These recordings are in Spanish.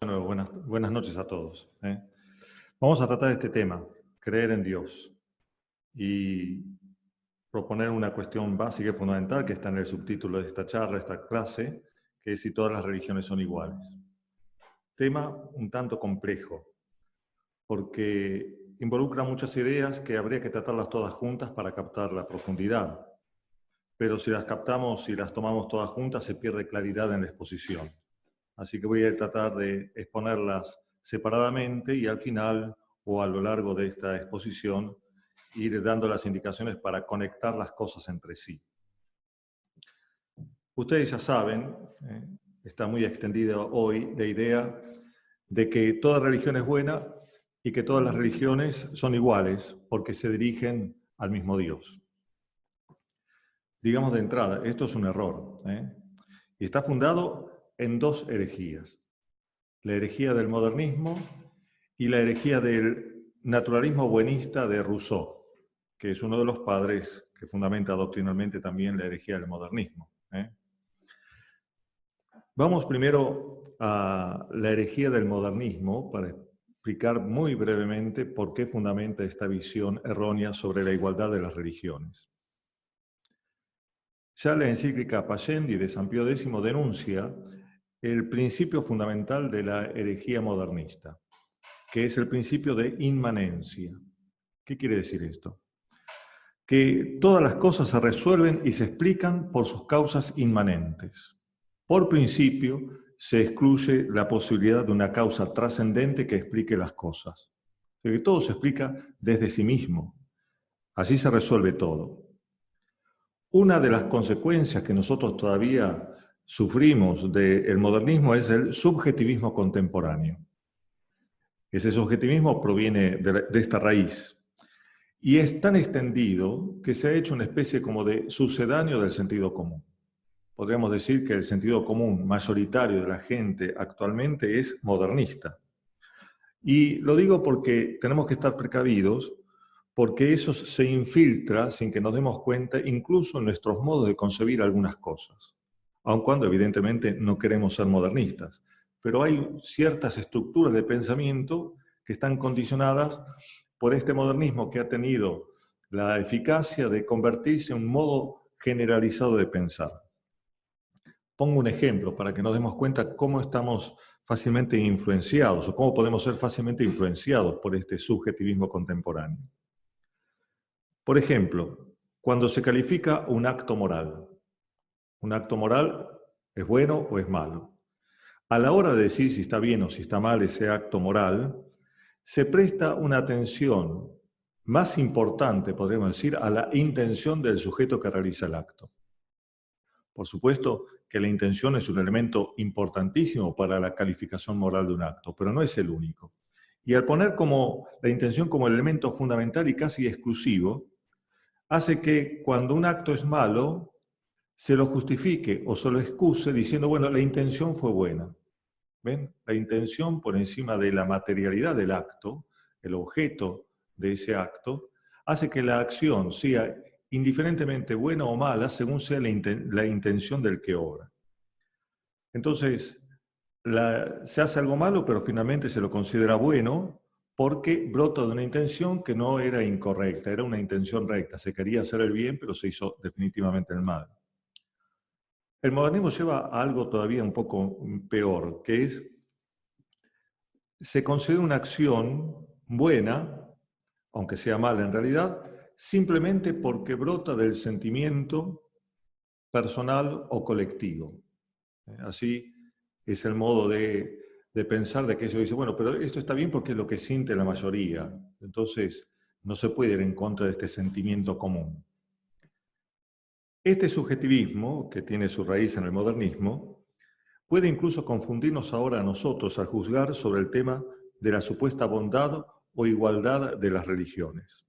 Bueno, buenas noches a todos. Vamos a tratar este tema, creer en Dios, y proponer una cuestión básica y fundamental que está en el subtítulo de esta charla, esta clase, que es si todas las religiones son iguales. Tema un tanto complejo, porque involucra muchas ideas que habría que tratarlas todas juntas para captar la profundidad. Pero si las captamos, si las tomamos todas juntas, se pierde claridad en la exposición. Así que voy a tratar de exponerlas separadamente y al final o a lo largo de esta exposición ir dando las indicaciones para conectar las cosas entre sí. Ustedes ya saben, está muy extendida hoy la idea de que toda religión es buena y que todas las religiones son iguales porque se dirigen al mismo Dios. Digamos de entrada, esto es un error, y está fundado en dos herejías. La herejía del modernismo y la herejía del naturalismo buenista de Rousseau, que es uno de los padres que fundamenta doctrinalmente también la herejía del modernismo. Vamos primero a la herejía del modernismo para explicar muy brevemente por qué fundamenta esta visión errónea sobre la igualdad de las religiones. Ya la encíclica Pascendi de San Pío X denuncia el principio fundamental de la herejía modernista, que es el principio de inmanencia. ¿Qué quiere decir esto? Que todas las cosas se resuelven y se explican por sus causas inmanentes. Por principio, se excluye la posibilidad de una causa trascendente que explique las cosas. Que todo se explica desde sí mismo. Así se resuelve todo. Una de las consecuencias que nosotros todavía sufrimos del modernismo es el subjetivismo contemporáneo. Ese subjetivismo proviene de esta raíz y es tan extendido que se ha hecho una especie como de sucedáneo del sentido común. Podríamos decir que el sentido común mayoritario de la gente actualmente es modernista. Y lo digo porque tenemos que estar precavidos, porque eso se infiltra sin que nos demos cuenta, incluso en nuestros modos de concebir algunas cosas, aun cuando evidentemente no queremos ser modernistas. Pero hay ciertas estructuras de pensamiento que están condicionadas por este modernismo que ha tenido la eficacia de convertirse en un modo generalizado de pensar. Pongo un ejemplo para que nos demos cuenta cómo estamos fácilmente influenciados o cómo podemos ser fácilmente influenciados por este subjetivismo contemporáneo. Por ejemplo, cuando se califica un acto moral es bueno o es malo. A la hora de decir si está bien o si está mal ese acto moral, se presta una atención más importante, podríamos decir, a la intención del sujeto que realiza el acto. Por supuesto que la intención es un elemento importantísimo para la calificación moral de un acto, pero no es el único. Y al poner la intención como el elemento fundamental y casi exclusivo, hace que cuando un acto es malo, se lo justifique o se lo excuse diciendo, bueno, la intención fue buena. ¿Ven? La intención por encima de la materialidad del acto, el objeto de ese acto, hace que la acción sea indiferentemente buena o mala según sea la intención del que obra. Entonces, se hace algo malo, pero finalmente se lo considera bueno porque brota de una intención que no era incorrecta, era una intención recta. Se quería hacer el bien, pero se hizo definitivamente el mal. El modernismo lleva a algo todavía un poco peor, que es se considera una acción buena, aunque sea mala en realidad, simplemente porque brota del sentimiento personal o colectivo. Así es el modo de pensar de que ellos dicen, bueno, pero esto está bien porque es lo que siente la mayoría. Entonces, no se puede ir en contra de este sentimiento común. Este subjetivismo, que tiene su raíz en el modernismo, puede incluso confundirnos ahora a nosotros al juzgar sobre el tema de la supuesta bondad o igualdad de las religiones.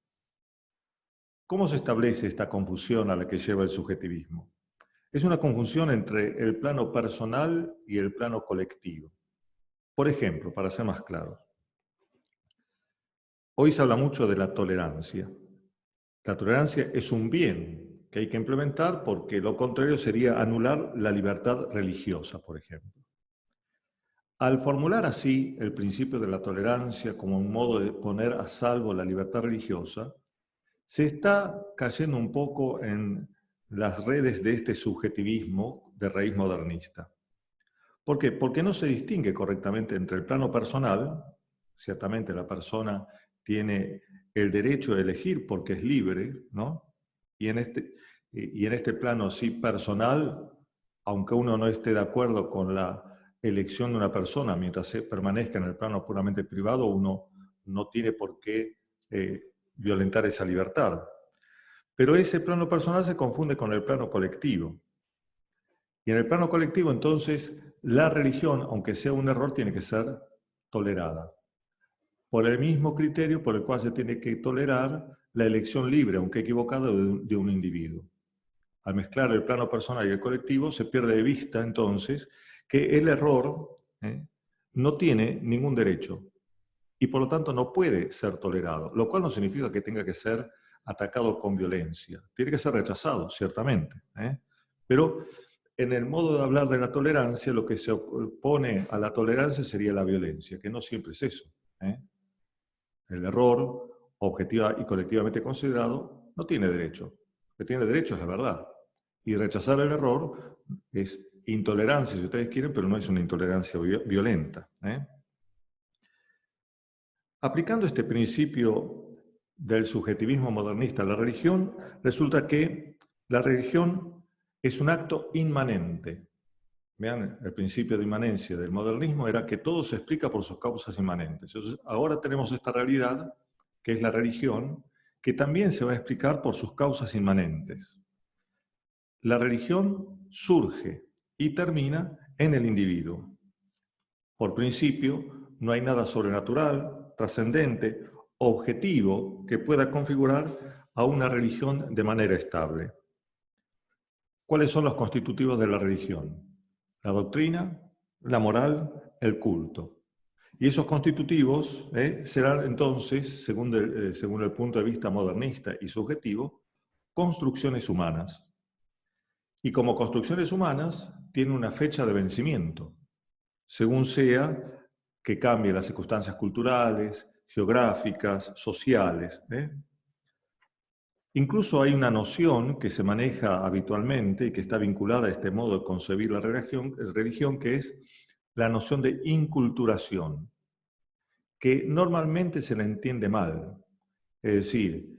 ¿Cómo se establece esta confusión a la que lleva el subjetivismo? Es una confusión entre el plano personal y el plano colectivo. Por ejemplo, para ser más claros, hoy se habla mucho de la tolerancia. La tolerancia es un bien que hay que implementar porque lo contrario sería anular la libertad religiosa, por ejemplo. Al formular así el principio de la tolerancia como un modo de poner a salvo la libertad religiosa, se está cayendo un poco en las redes de este subjetivismo de raíz modernista. ¿Por qué? Porque no se distingue correctamente entre el plano personal, ciertamente la persona tiene el derecho de elegir porque es libre, ¿no? Y en este plano sí personal, aunque uno no esté de acuerdo con la elección de una persona, mientras se permanezca en el plano puramente privado, uno no tiene por qué violentar esa libertad. Pero ese plano personal se confunde con el plano colectivo. Y en el plano colectivo, entonces, la religión, aunque sea un error, tiene que ser tolerada. Por el mismo criterio por el cual se tiene que tolerar la elección libre, aunque equivocada, de un individuo. Al mezclar el plano personal y el colectivo, se pierde de vista, entonces, que el error no tiene ningún derecho y por lo tanto no puede ser tolerado, lo cual no significa que tenga que ser atacado con violencia. Tiene que ser rechazado, ciertamente. Pero en el modo de hablar de la tolerancia, lo que se opone a la tolerancia sería la violencia, que no siempre es eso. El error, objetiva y colectivamente considerado, no tiene derecho. Lo que tiene derecho es la verdad. Y rechazar el error es intolerancia, si ustedes quieren, pero no es una intolerancia violenta. Aplicando este principio del subjetivismo modernista a la religión, resulta que la religión es un acto inmanente. Vean, el principio de inmanencia del modernismo era que todo se explica por sus causas inmanentes. Entonces, ahora tenemos esta realidad, que es la religión, que también se va a explicar por sus causas inmanentes. La religión surge y termina en el individuo. Por principio, no hay nada sobrenatural, trascendente, objetivo que pueda configurar a una religión de manera estable. ¿Cuáles son los constitutivos de la religión? La doctrina, la moral, el culto. Y esos constitutivos serán entonces, según el punto de vista modernista y subjetivo, construcciones humanas. Y como construcciones humanas, tienen una fecha de vencimiento, según sea que cambien las circunstancias culturales, geográficas, sociales. Incluso hay una noción que se maneja habitualmente y que está vinculada a este modo de concebir la religión, que es la noción de inculturación, que normalmente se la entiende mal. Es decir,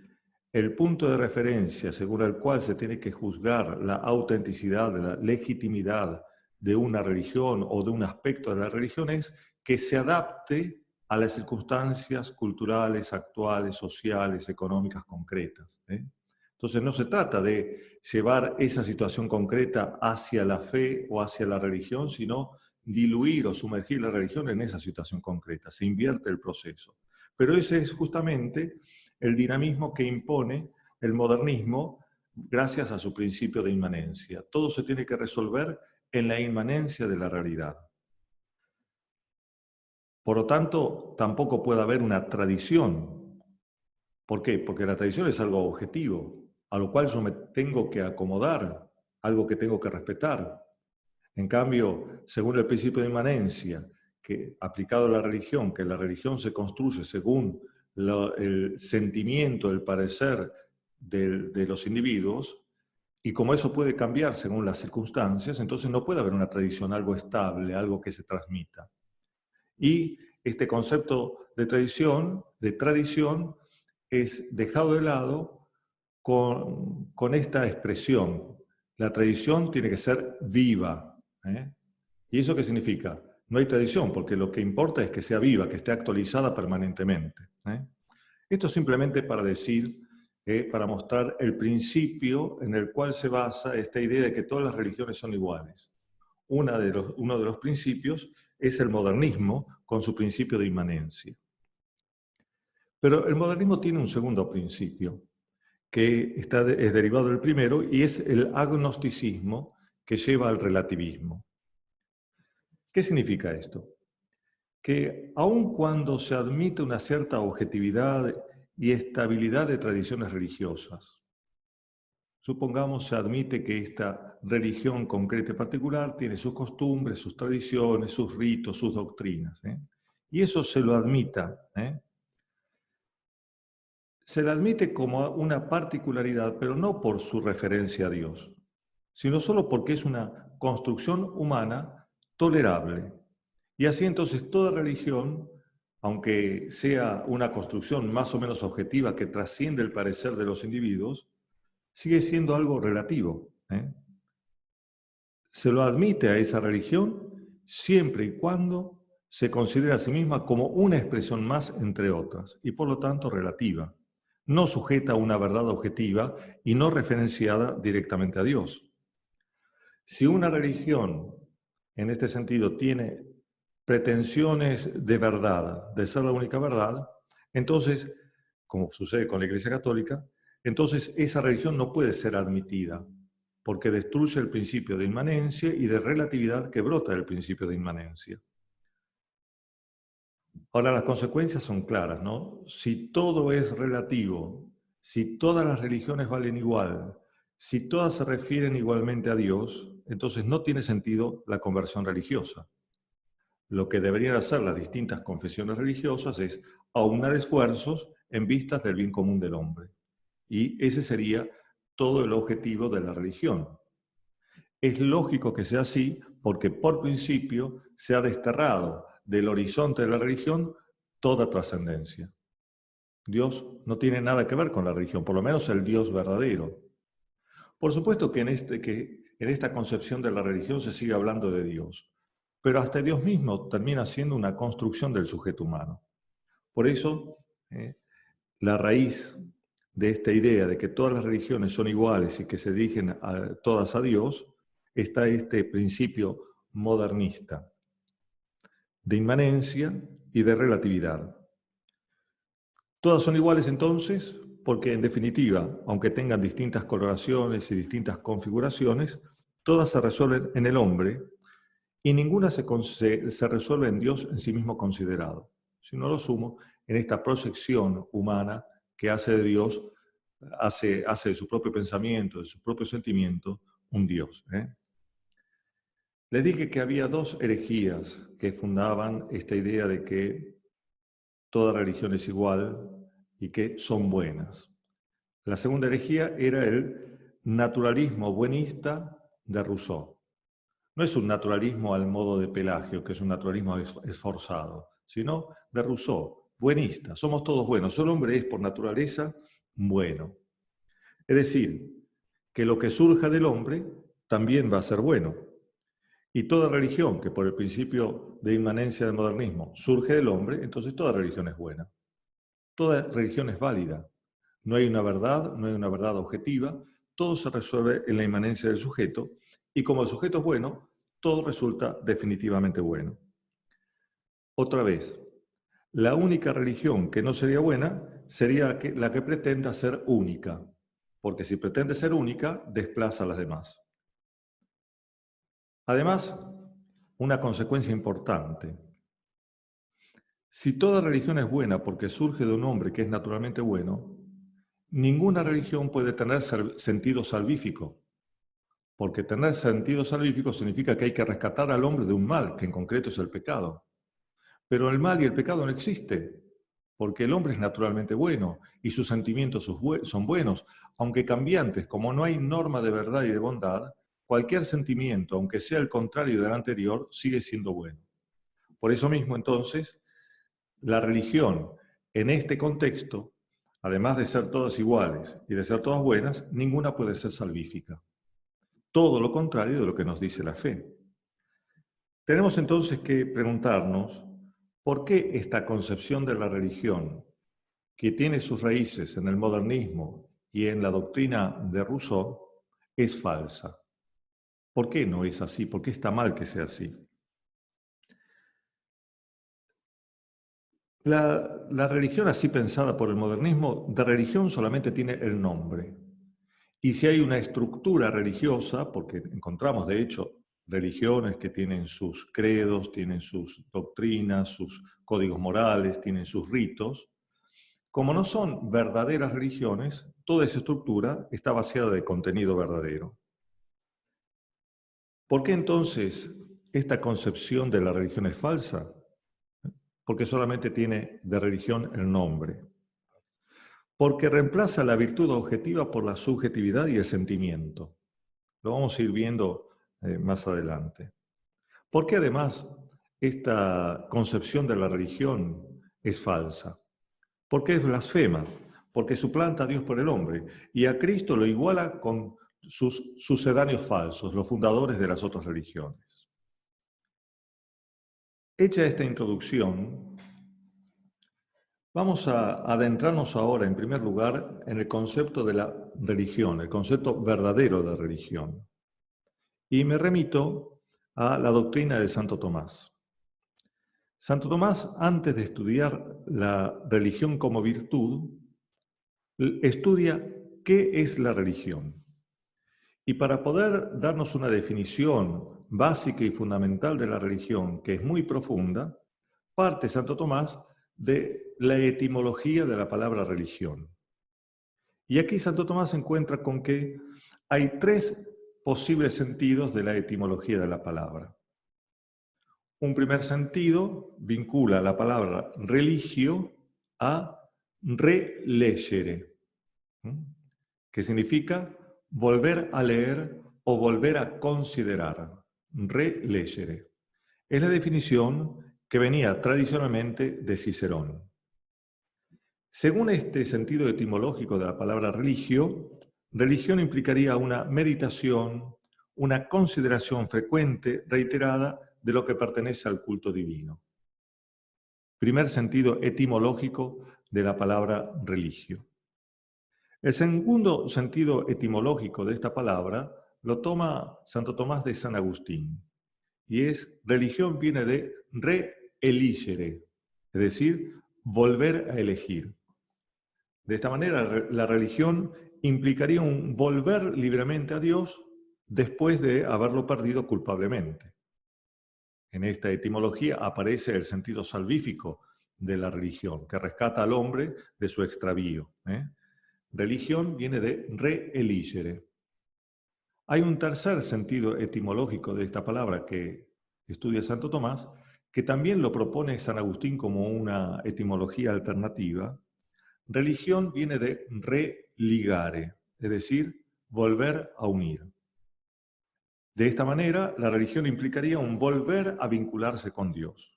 el punto de referencia según el cual se tiene que juzgar la autenticidad, la legitimidad de una religión o de un aspecto de la religión es que se adapte a las circunstancias culturales, actuales, sociales, económicas concretas. Entonces no se trata de llevar esa situación concreta hacia la fe o hacia la religión, sino diluir o sumergir la religión en esa situación concreta. Se invierte el proceso. Pero ese es justamente el dinamismo que impone el modernismo gracias a su principio de inmanencia. Todo se tiene que resolver en la inmanencia de la realidad. Por lo tanto, tampoco puede haber una tradición. ¿Por qué? Porque la tradición es algo objetivo, a lo cual yo me tengo que acomodar, algo que tengo que respetar. En cambio, según el principio de inmanencia, que aplicado a la religión, que la religión se construye según el sentimiento, el parecer de los individuos, y como eso puede cambiar según las circunstancias, entonces no puede haber una tradición, algo estable, algo que se transmita. Y este concepto de tradición es dejado de lado con esta expresión. La tradición tiene que ser viva. ¿Y eso qué significa? No hay tradición, porque lo que importa es que sea viva, que esté actualizada permanentemente. Esto simplemente para decir, para mostrar el principio en el cual se basa esta idea de que todas las religiones son iguales. Uno de los principios es el modernismo con su principio de inmanencia. Pero el modernismo tiene un segundo principio, que es derivado del primero, y es el agnosticismo que lleva al relativismo. ¿Qué significa esto? Que aun cuando se admite una cierta objetividad y estabilidad de tradiciones religiosas, Supongamos se admite que esta religión concreta y particular tiene sus costumbres, sus tradiciones, sus ritos, sus doctrinas. Y eso se lo admita. Se le admite como una particularidad, pero no por su referencia a Dios, sino solo porque es una construcción humana tolerable. Y así entonces toda religión, aunque sea una construcción más o menos objetiva que trasciende el parecer de los individuos, sigue siendo algo relativo. Se lo admite a esa religión siempre y cuando se considera a sí misma como una expresión más entre otras, y por lo tanto relativa, no sujeta a una verdad objetiva y no referenciada directamente a Dios. Si una religión, en este sentido, tiene pretensiones de verdad, de ser la única verdad, entonces, como sucede con la Iglesia Católica, entonces esa religión no puede ser admitida, porque destruye el principio de inmanencia y de relatividad que brota del principio de inmanencia. Ahora, las consecuencias son claras, ¿no? Si todo es relativo, si todas las religiones valen igual, si todas se refieren igualmente a Dios, entonces no tiene sentido la conversión religiosa. Lo que deberían hacer las distintas confesiones religiosas es aunar esfuerzos en vistas del bien común del hombre. Y ese sería todo el objetivo de la religión. Es lógico que sea así porque por principio se ha desterrado del horizonte de la religión toda trascendencia. Dios no tiene nada que ver con la religión, por lo menos el Dios verdadero. Por supuesto que en esta concepción de la religión se sigue hablando de Dios, pero hasta Dios mismo termina siendo una construcción del sujeto humano. Por eso, la raíz de esta idea de que todas las religiones son iguales y que se dirigen todas a Dios, está este principio modernista de inmanencia y de relatividad. Todas son iguales entonces porque en definitiva, aunque tengan distintas coloraciones y distintas configuraciones, todas se resuelven en el hombre y ninguna se resuelve en Dios en sí mismo considerado, sino lo sumo en esta proyección humana que hace de Dios, hace de su propio pensamiento, de su propio sentimiento, un Dios. Les dije que había dos herejías que fundaban esta idea de que toda religión es igual y que son buenas. La segunda herejía era el naturalismo buenista de Rousseau. No es un naturalismo al modo de Pelagio, que es un naturalismo esforzado, sino de Rousseau, buenista. Somos todos buenos. El hombre es por naturaleza bueno. Es decir, que lo que surja del hombre también va a ser bueno. Y toda religión que por el principio de inmanencia del modernismo surge del hombre, entonces toda religión es buena. Toda religión es válida. No hay una verdad objetiva, todo se resuelve en la inmanencia del sujeto, y como el sujeto es bueno, todo resulta definitivamente bueno. Otra vez, la única religión que no sería buena sería la que pretenda ser única, porque si pretende ser única, desplaza a las demás. Además, una consecuencia importante. Si toda religión es buena porque surge de un hombre que es naturalmente bueno, ninguna religión puede tener sentido salvífico, porque tener sentido salvífico significa que hay que rescatar al hombre de un mal, que en concreto es el pecado. Pero el mal y el pecado no existen, porque el hombre es naturalmente bueno y sus sentimientos son buenos, aunque cambiantes, como no hay norma de verdad y de bondad, cualquier sentimiento, aunque sea el contrario del anterior, sigue siendo bueno. Por eso mismo, entonces, la religión, en este contexto, además de ser todas iguales y de ser todas buenas, ninguna puede ser salvífica. Todo lo contrario de lo que nos dice la fe. Tenemos entonces que preguntarnos por qué esta concepción de la religión, que tiene sus raíces en el modernismo y en la doctrina de Rousseau, es falsa. ¿Por qué no es así? ¿Por qué está mal que sea así? La religión así pensada por el modernismo, de religión solamente tiene el nombre. Y si hay una estructura religiosa, porque encontramos de hecho religiones que tienen sus credos, tienen sus doctrinas, sus códigos morales, tienen sus ritos, Como no son verdaderas religiones, toda esa estructura está vaciada de contenido verdadero. ¿Por qué entonces esta concepción de la religión es falsa? Porque solamente tiene de religión el nombre. Porque reemplaza la virtud objetiva por la subjetividad y el sentimiento. Lo vamos a ir viendo más adelante. Porque además esta concepción de la religión es falsa. Porque es blasfema. Porque suplanta a Dios por el hombre. Y a Cristo lo iguala con sus sucedáneos falsos, los fundadores de las otras religiones. Hecha esta introducción, vamos a adentrarnos ahora, en primer lugar, en el concepto de la religión, el concepto verdadero de religión. Y me remito a la doctrina de Santo Tomás. Santo Tomás, antes de estudiar la religión como virtud, estudia qué es la religión. Y para poder darnos una definición básica y fundamental de la religión, que es muy profunda, parte Santo Tomás de la etimología de la palabra religión. Y aquí Santo Tomás se encuentra con que hay tres posibles sentidos de la etimología de la palabra. Un primer sentido vincula la palabra religio a relegere, que significa volver a leer o volver a considerar. Relegere. Es la definición que venía tradicionalmente de Cicerón. Según este sentido etimológico de la palabra religio, religión implicaría una meditación, una consideración frecuente, reiterada, de lo que pertenece al culto divino. Primer sentido etimológico de la palabra religio. El segundo sentido etimológico de esta palabra lo toma Santo Tomás de San Agustín, y es religión viene de re-eligere, es decir, volver a elegir. De esta manera, la religión implicaría un volver libremente a Dios después de haberlo perdido culpablemente. En esta etimología aparece el sentido salvífico de la religión, que rescata al hombre de su extravío. Religión viene de re-eligere. Hay un tercer sentido etimológico de esta palabra que estudia Santo Tomás, que también lo propone San Agustín como una etimología alternativa. Religión viene de religare, es decir, volver a unir. De esta manera, la religión implicaría un volver a vincularse con Dios.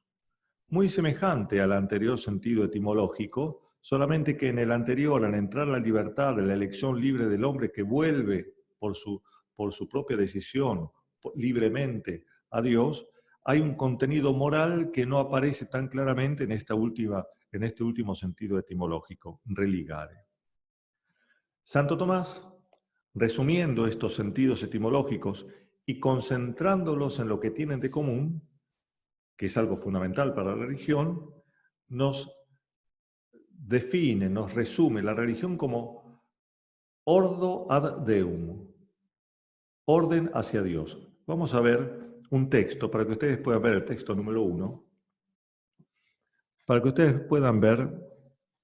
Muy semejante al anterior sentido etimológico, solamente que en el anterior, al entrar la libertad de la elección libre del hombre que vuelve por su propia decisión libremente a Dios, hay un contenido moral que no aparece tan claramente en este último sentido etimológico, religare. Santo Tomás, resumiendo estos sentidos etimológicos y concentrándolos en lo que tienen de común, que es algo fundamental para la religión, nos define, nos resume la religión como ordo ad Deum, orden hacia Dios. Vamos a ver un texto para que ustedes puedan ver el texto número 1, para que ustedes puedan ver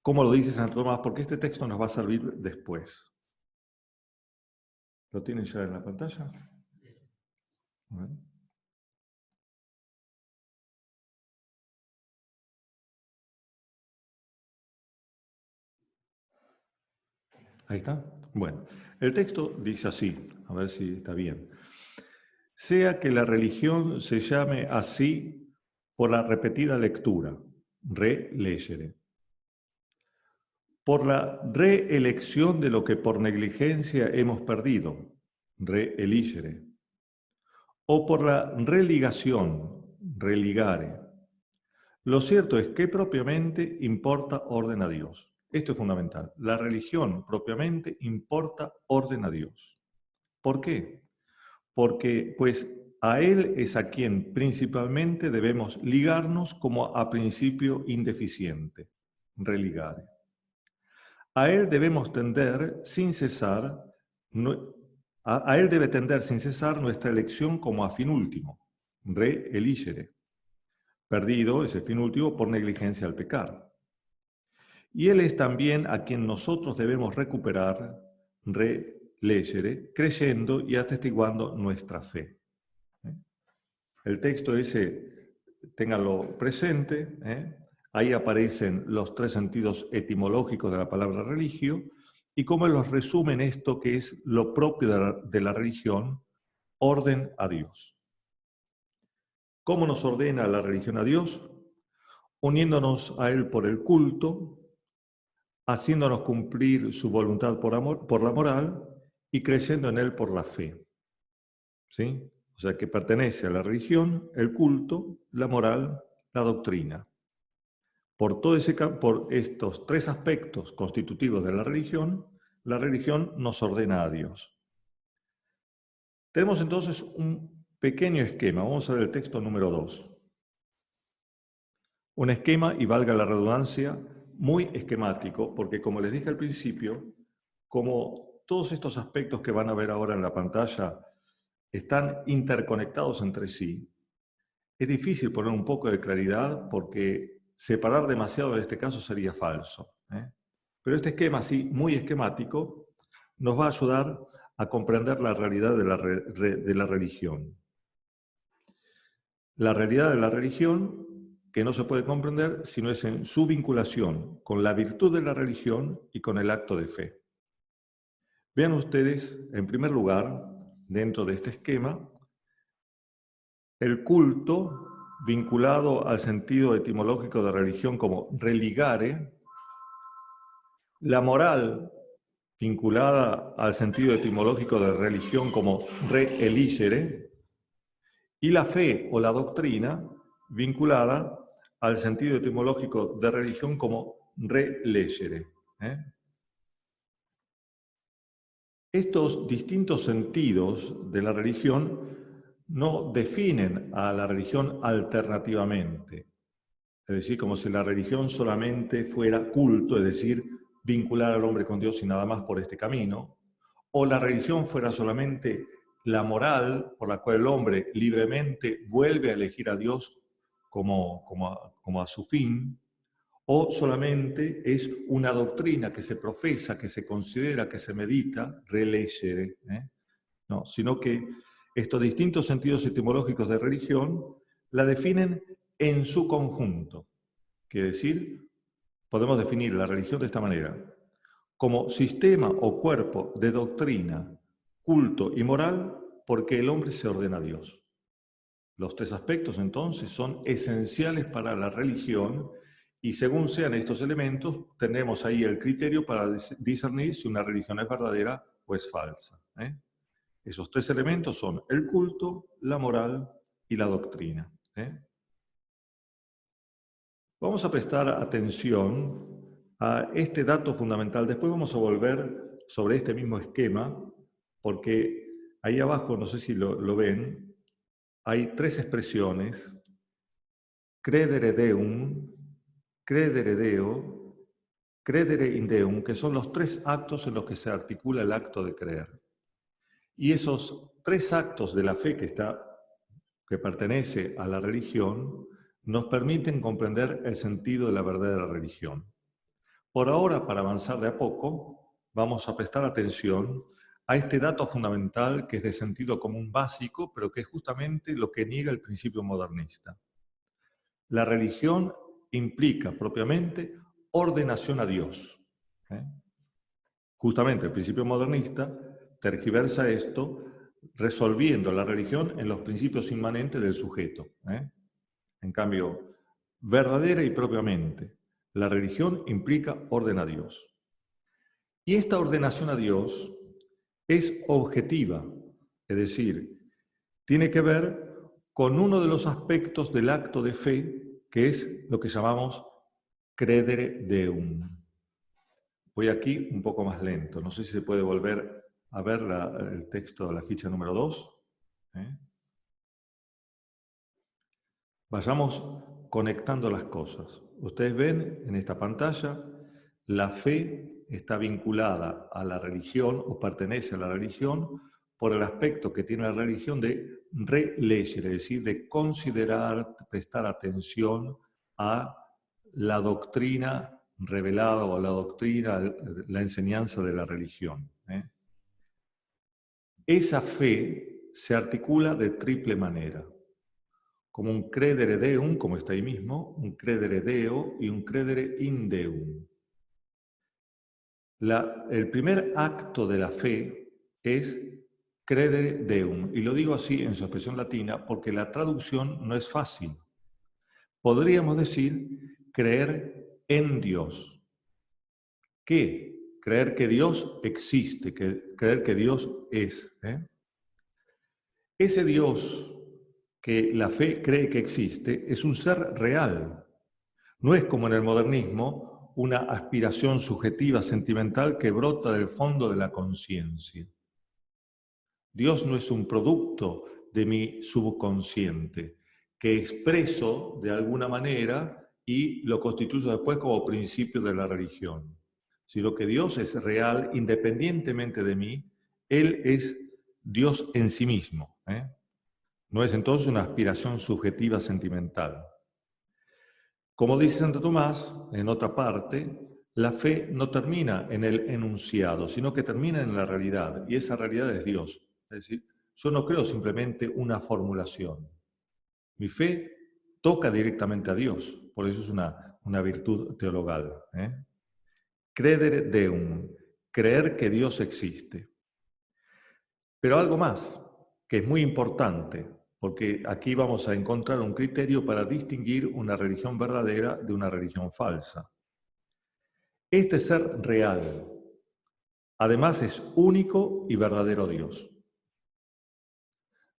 cómo lo dice Santo Tomás, porque este texto nos va a servir después. ¿Lo tienen ya en la pantalla? Bueno. Ahí está. Bueno, el texto dice así, a ver si está bien. Sea que la religión se llame así por la repetida lectura, relegere, por la reelección de lo que por negligencia hemos perdido, reeligere, o por la religación, religare. Lo cierto es que propiamente importa orden a Dios. Esto es fundamental. La religión propiamente importa orden a Dios. ¿Por qué? Porque pues a Él es a quien principalmente debemos ligarnos como a principio indeficiente, religare. A Él debemos tender sin cesar, a Él debe tender sin cesar nuestra elección como a fin último, re-eligere, perdido ese fin último por negligencia al pecar. y Él es también a quien nosotros debemos recuperar, relegere, creyendo y atestiguando nuestra fe. El texto ese, ténganlo presente, ahí aparecen los tres sentidos etimológicos de la palabra religio, y cómo los resumen esto que es lo propio de la religión, orden a Dios. ¿Cómo nos ordena la religión a Dios? Uniéndonos a Él por el culto, haciéndonos cumplir su voluntad por la moral y creyendo en Él por la fe. ¿Sí? O sea, que pertenece a la religión, el culto, la moral, la doctrina. Por estos tres aspectos constitutivos de la religión nos ordena a Dios. Tenemos entonces un pequeño esquema. Vamos a ver el texto número 2. Un esquema, y valga la redundancia, muy esquemático, porque como les dije al principio, como todos estos aspectos que van a ver ahora en la pantalla están interconectados entre sí, es difícil poner un poco de claridad porque separar demasiado en este caso sería falso. Pero este esquema así, muy esquemático, nos va a ayudar a comprender la realidad de la religión. La realidad de la religión que no se puede comprender si no es en su vinculación con la virtud de la religión y con el acto de fe. Vean ustedes, en primer lugar, dentro de este esquema, el culto vinculado al sentido etimológico de religión como religare, la moral vinculada al sentido etimológico de religión como reeligere, y la fe o la doctrina vinculada al sentido etimológico de religión como relegere. Estos distintos sentidos de la religión no definen a la religión alternativamente. Es decir, como si la religión solamente fuera culto, es decir, vincular al hombre con Dios y nada más por este camino, o la religión fuera solamente la moral por la cual el hombre libremente vuelve a elegir a Dios como a su fin, o solamente es una doctrina que se profesa, que se considera, que se medita, relegere, no, sino que estos distintos sentidos etimológicos de religión la definen en su conjunto. Quiere decir, podemos definir la religión de esta manera: como sistema o cuerpo de doctrina, culto y moral, porque el hombre se ordena a Dios. Los tres aspectos, entonces, son esenciales para la religión y según sean estos elementos, tenemos ahí el criterio para discernir si una religión es verdadera o es falsa. Esos tres elementos son el culto, la moral y la doctrina. Vamos a prestar atención a este dato fundamental. Después vamos a volver sobre este mismo esquema, porque ahí abajo, no sé si lo ven, hay tres expresiones: credere deum, credere deo, credere in deum, que son los tres actos en los que se articula el acto de creer. Y esos tres actos de la fe que pertenece a la religión nos permiten comprender el sentido de la verdadera religión. Por ahora, para avanzar de a poco, vamos a prestar atención a este dato fundamental que es de sentido común básico, pero que es justamente lo que niega el principio modernista. La religión implica propiamente ordenación a Dios. Justamente el principio modernista tergiversa esto resolviendo la religión en los principios inmanentes del sujeto. En cambio, verdadera y propiamente, la religión implica orden a Dios. Y esta ordenación a Dios es objetiva, es decir, tiene que ver con uno de los aspectos del acto de fe, que es lo que llamamos credere deum. Voy aquí un poco más lento, no sé si se puede volver a ver el texto de la ficha número 2. Vayamos conectando las cosas. Ustedes ven en esta pantalla, la fe está vinculada a la religión o pertenece a la religión por el aspecto que tiene la religión de relegere, es decir, de considerar, prestar atención a la doctrina revelado, o la doctrina, la enseñanza de la religión. Esa fe se articula de triple manera, como un credere deum, como está ahí mismo, un credere deo y un credere in deum. El primer acto de la fe es credere deum, y lo digo así en su expresión latina porque la traducción no es fácil. Podríamos decir creer en Dios. ¿Qué? Creer que Dios existe, creer que Dios es. Ese Dios que la fe cree que existe es un ser real. No es como en el modernismo una aspiración subjetiva, sentimental que brota del fondo de la conciencia. Dios no es un producto de mi subconsciente que expreso de alguna manera y lo constituyo después como principio de la religión, sino que Dios es real independientemente de mí. Él es Dios en sí mismo. No es entonces una aspiración subjetiva sentimental. Como dice Santo Tomás, en otra parte, la fe no termina en el enunciado, sino que termina en la realidad, y esa realidad es Dios. Es decir, yo no creo simplemente una formulación. Mi fe toca directamente a Dios, por eso es una virtud teologal. Credere deum, creer que Dios existe. Pero algo más, que es muy importante, porque aquí vamos a encontrar un criterio para distinguir una religión verdadera de una religión falsa. Este ser real, además, es único y verdadero Dios.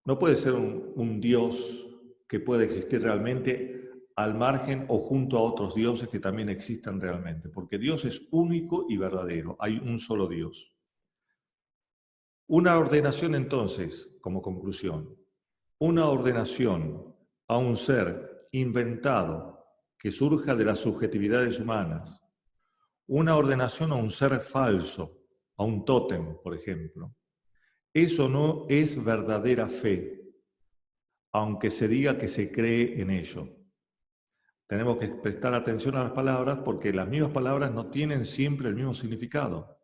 No puede ser un Dios que pueda existir realmente al margen o junto a otros dioses que también existan realmente, porque Dios es único y verdadero, hay un solo Dios. Una ordenación entonces, como conclusión, una ordenación a un ser inventado que surja de las subjetividades humanas, una ordenación a un ser falso, a un tótem, por ejemplo, eso no es verdadera fe, aunque se diga que se cree en ello. Tenemos que prestar atención a las palabras porque las mismas palabras no tienen siempre el mismo significado.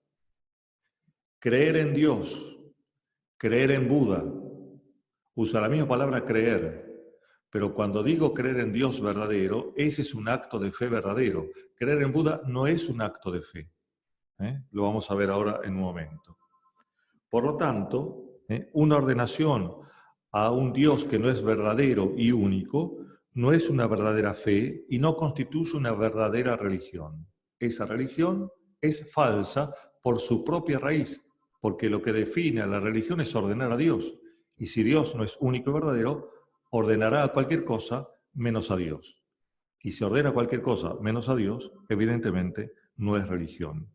Creer en Dios, creer en Buda, usa la misma palabra creer, pero cuando digo creer en Dios verdadero, ese es un acto de fe verdadero. Creer en Buda no es un acto de fe. Lo vamos a ver ahora en un momento. Por lo tanto, una ordenación a un Dios que no es verdadero y único no es una verdadera fe y no constituye una verdadera religión. Esa religión es falsa por su propia raíz, porque lo que define a la religión es ordenar a Dios. Y si Dios no es único y verdadero, ordenará a cualquier cosa menos a Dios. Y si ordena cualquier cosa menos a Dios, evidentemente no es religión.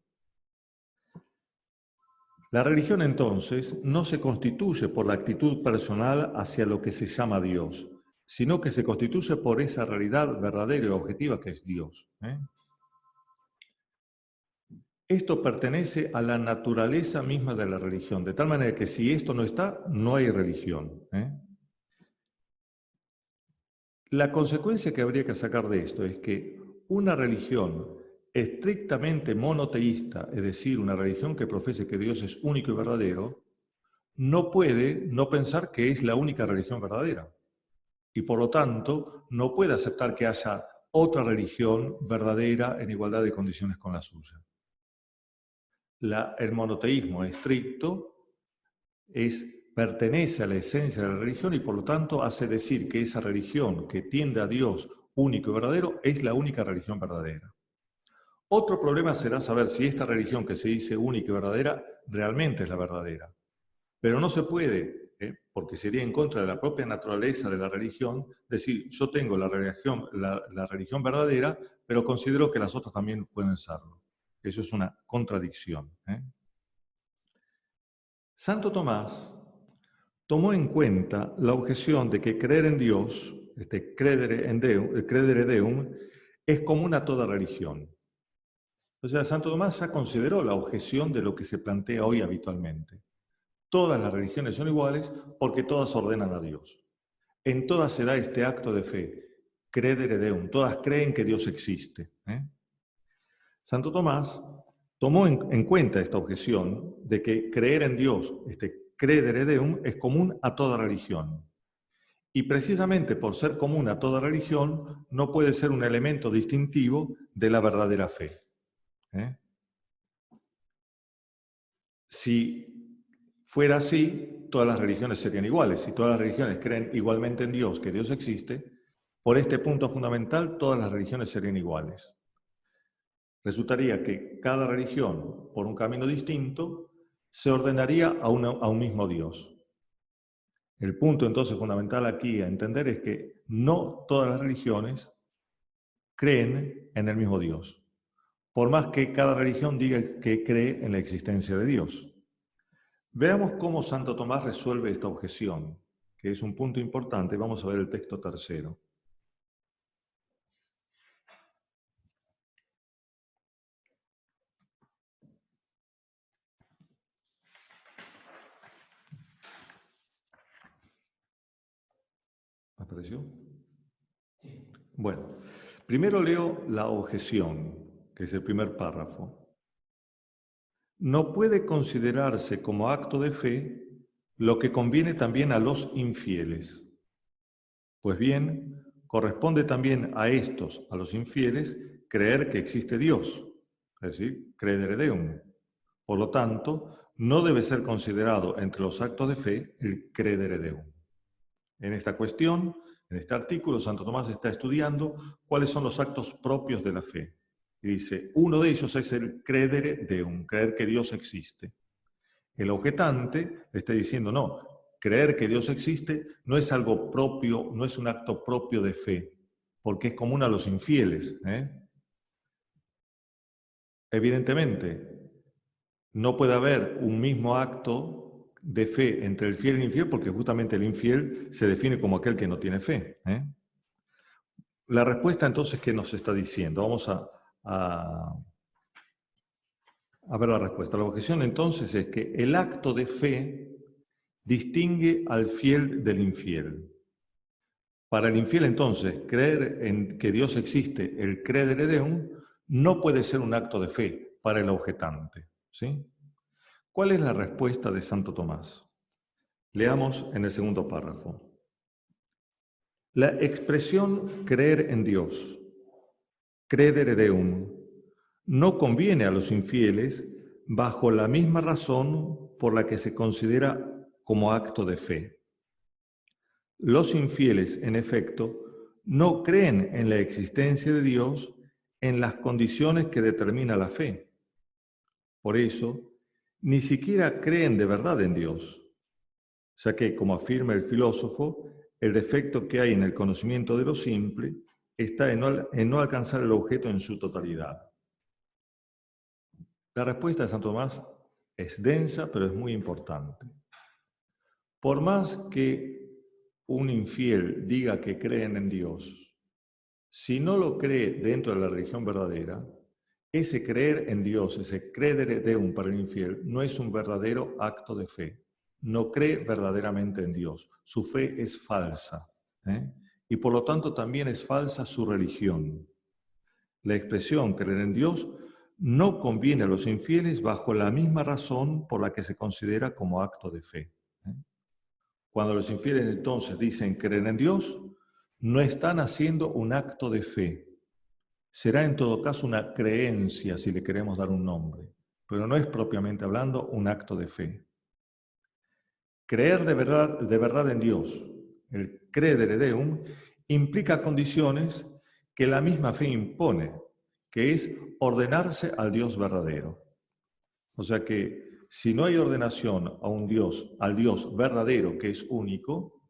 La religión entonces no se constituye por la actitud personal hacia lo que se llama Dios, sino que se constituye por esa realidad verdadera y objetiva que es Dios. Esto pertenece a la naturaleza misma de la religión, de tal manera que si esto no está, no hay religión. La consecuencia que habría que sacar de esto es que una religión estrictamente monoteísta, es decir, una religión que profese que Dios es único y verdadero, no puede no pensar que es la única religión verdadera. Y por lo tanto, no puede aceptar que haya otra religión verdadera en igualdad de condiciones con la suya. El monoteísmo estricto pertenece a la esencia de la religión y por lo tanto hace decir que esa religión que tiende a Dios único y verdadero es la única religión verdadera. Otro problema será saber si esta religión que se dice única y verdadera realmente es la verdadera. Pero no se puede, porque sería en contra de la propia naturaleza de la religión, decir yo tengo la religión verdadera, pero considero que las otras también pueden serlo. Eso es una contradicción. Santo Tomás tomó en cuenta la objeción de que creer en Dios, credere deum, es común a toda religión. O sea, Santo Tomás ya consideró la objeción de lo que se plantea hoy habitualmente. Todas las religiones son iguales porque todas ordenan a Dios. En todas se da este acto de fe, credere deum, todas creen que Dios existe. Santo Tomás tomó en cuenta esta objeción de que creer en Dios, credere deum, es común a toda religión. Y precisamente por ser común a toda religión, no puede ser un elemento distintivo de la verdadera fe. Si fuera así, todas las religiones serían iguales. Si todas las religiones creen igualmente en Dios, que Dios existe, por este punto fundamental, todas las religiones serían iguales. Resultaría que cada religión, por un camino distinto, se ordenaría a un mismo Dios. El punto entonces fundamental aquí a entender es que no todas las religiones creen en el mismo Dios, por más que cada religión diga que cree en la existencia de Dios. Veamos cómo Santo Tomás resuelve esta objeción, que es un punto importante. Vamos a ver el texto tercero. ¿Apareció? Sí. Bueno, primero leo la objeción, que es el primer párrafo. No puede considerarse como acto de fe lo que conviene también a los infieles. Pues bien, corresponde también a estos, a los infieles, creer que existe Dios, es decir, credere deum. Por lo tanto, no debe ser considerado entre los actos de fe el credere deum. En esta cuestión, en este artículo, Santo Tomás está estudiando cuáles son los actos propios de la fe. Y dice, uno de ellos es el credere deum, creer que Dios existe. El objetante le está diciendo, no, creer que Dios existe no es algo propio, no es un acto propio de fe, porque es común a los infieles. Evidentemente, no puede haber un mismo acto de fe entre el fiel y el infiel, porque justamente el infiel se define como aquel que no tiene fe. La respuesta entonces, ¿qué nos está diciendo? Vamos a ver la respuesta. La objeción entonces es que el acto de fe distingue al fiel del infiel. Para el infiel entonces, creer en que Dios existe, el credere deum, no puede ser un acto de fe para el objetante. ¿Sí? ¿Cuál es la respuesta de Santo Tomás? Leamos en el segundo párrafo. La expresión creer en Dios, credere deum, no conviene a los infieles bajo la misma razón por la que se considera como acto de fe. Los infieles, en efecto, no creen en la existencia de Dios en las condiciones que determina la fe. Por eso, ni siquiera creen de verdad en Dios, ya que, como afirma el filósofo, el defecto que hay en el conocimiento de lo simple está en no alcanzar el objeto en su totalidad. La respuesta de Santo Tomás es densa, pero es muy importante. Por más que un infiel diga que creen en Dios, si no lo cree dentro de la religión verdadera, ese creer en Dios, ese credere deum para el infiel, no es un verdadero acto de fe. No cree verdaderamente en Dios. Su fe es falsa. Y por lo tanto también es falsa su religión. La expresión creer en Dios no conviene a los infieles bajo la misma razón por la que se considera como acto de fe. Cuando los infieles entonces dicen creer en Dios, no están haciendo un acto de fe. Será en todo caso una creencia, si le queremos dar un nombre, pero no es propiamente hablando un acto de fe. Creer de verdad en Dios, el credere deum, implica condiciones que la misma fe impone, que es ordenarse al Dios verdadero. O sea que si no hay ordenación a un Dios, al Dios verdadero que es único,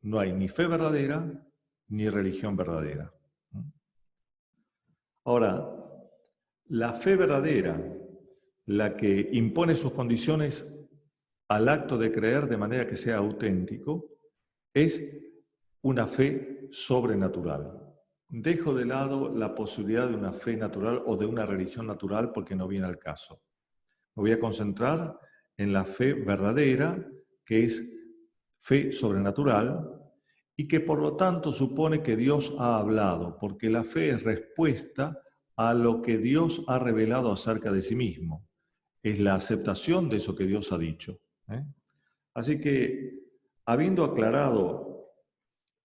no hay ni fe verdadera ni religión verdadera. Ahora, la fe verdadera, la que impone sus condiciones al acto de creer de manera que sea auténtico, es una fe sobrenatural. Dejo de lado la posibilidad de una fe natural o de una religión natural porque no viene al caso. Me voy a concentrar en la fe verdadera, que es fe sobrenatural, y que por lo tanto supone que Dios ha hablado, porque la fe es respuesta a lo que Dios ha revelado acerca de sí mismo. Es la aceptación de eso que Dios ha dicho. Así que, habiendo aclarado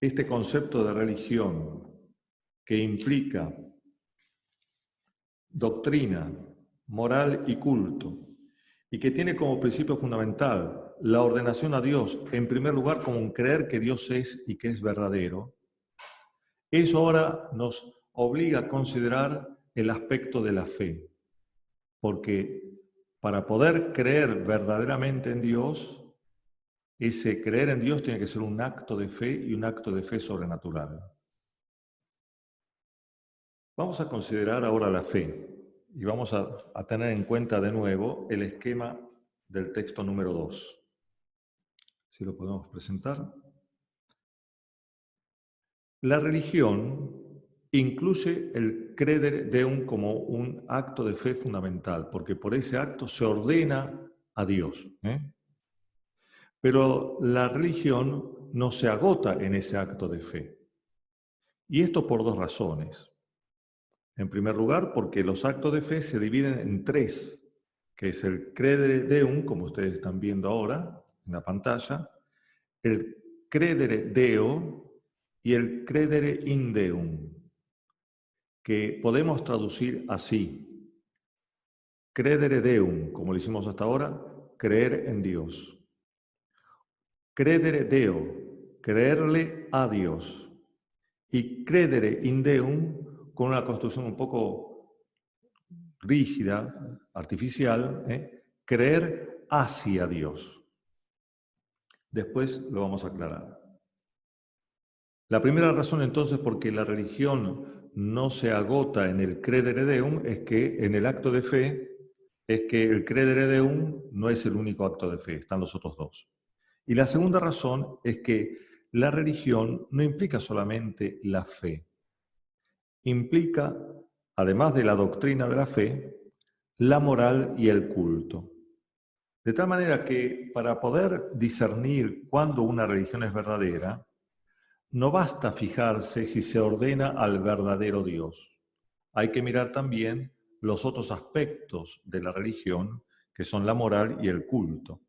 este concepto de religión que implica doctrina, moral y culto, y que tiene como principio fundamental la ordenación a Dios, en primer lugar como un creer que Dios es y que es verdadero, eso ahora nos obliga a considerar el aspecto de la fe, porque para poder creer verdaderamente en Dios, ese creer en Dios tiene que ser un acto de fe y un acto de fe sobrenatural. Vamos a considerar ahora la fe y vamos a tener en cuenta de nuevo el esquema del texto número 2. Si lo podemos presentar. La religión incluye el credere deum como un acto de fe fundamental, porque por ese acto se ordena a Dios. Pero la religión no se agota en ese acto de fe. Y esto por dos razones. En primer lugar, porque los actos de fe se dividen en tres, que es el credere deum, como ustedes están viendo ahora en la pantalla, el credere deo y el credere in deum, que podemos traducir así. Credere deum, como lo hicimos hasta ahora, creer en Dios. Credere deo, creerle a Dios. Y credere in deum, con una construcción un poco rígida, artificial, creer hacia Dios. Después lo vamos a aclarar. La primera razón entonces por que la religión no se agota en el credere deum es que en el acto de fe es que el credere deum no es el único acto de fe, están los otros dos. Y la segunda razón es que la religión no implica solamente la fe, implica, además de la doctrina de la fe, la moral y el culto. De tal manera que para poder discernir cuándo una religión es verdadera, no basta fijarse si se ordena al verdadero Dios. Hay que mirar también los otros aspectos de la religión, que son la moral y el culto.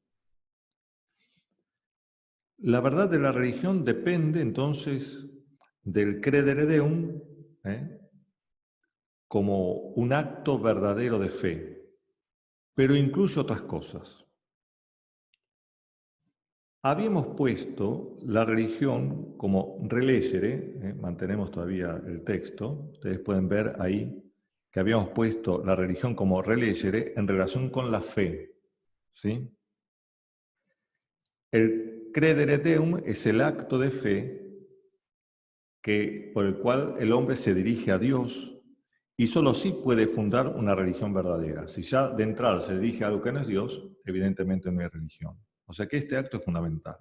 La verdad de la religión depende entonces del credere deum, como un acto verdadero de fe, pero incluye otras cosas. Habíamos puesto la religión como relegere, mantenemos todavía el texto, ustedes pueden ver ahí que habíamos puesto la religión como relegere en relación con la fe, ¿sí? El credere deum es el acto de fe por el cual el hombre se dirige a Dios y solo así puede fundar una religión verdadera. Si ya de entrada se dirige a algo que no es Dios, evidentemente no es religión. O sea que este acto es fundamental.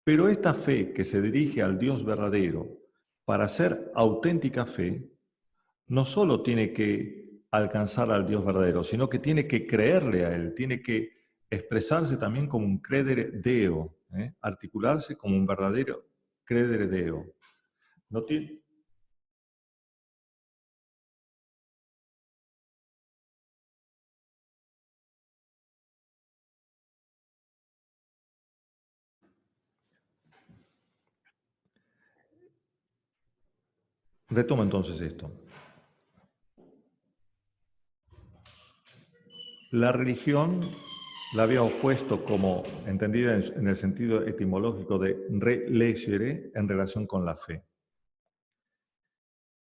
Pero esta fe que se dirige al Dios verdadero, para ser auténtica fe, no solo tiene que alcanzar al Dios verdadero, sino que tiene que creerle a Él, tiene que expresarse también como un credere deo, articularse como un verdadero credere deo. ¿No tiene? Retomo entonces esto. La religión la habíamos puesto como entendida en el sentido etimológico de relegere en relación con la fe.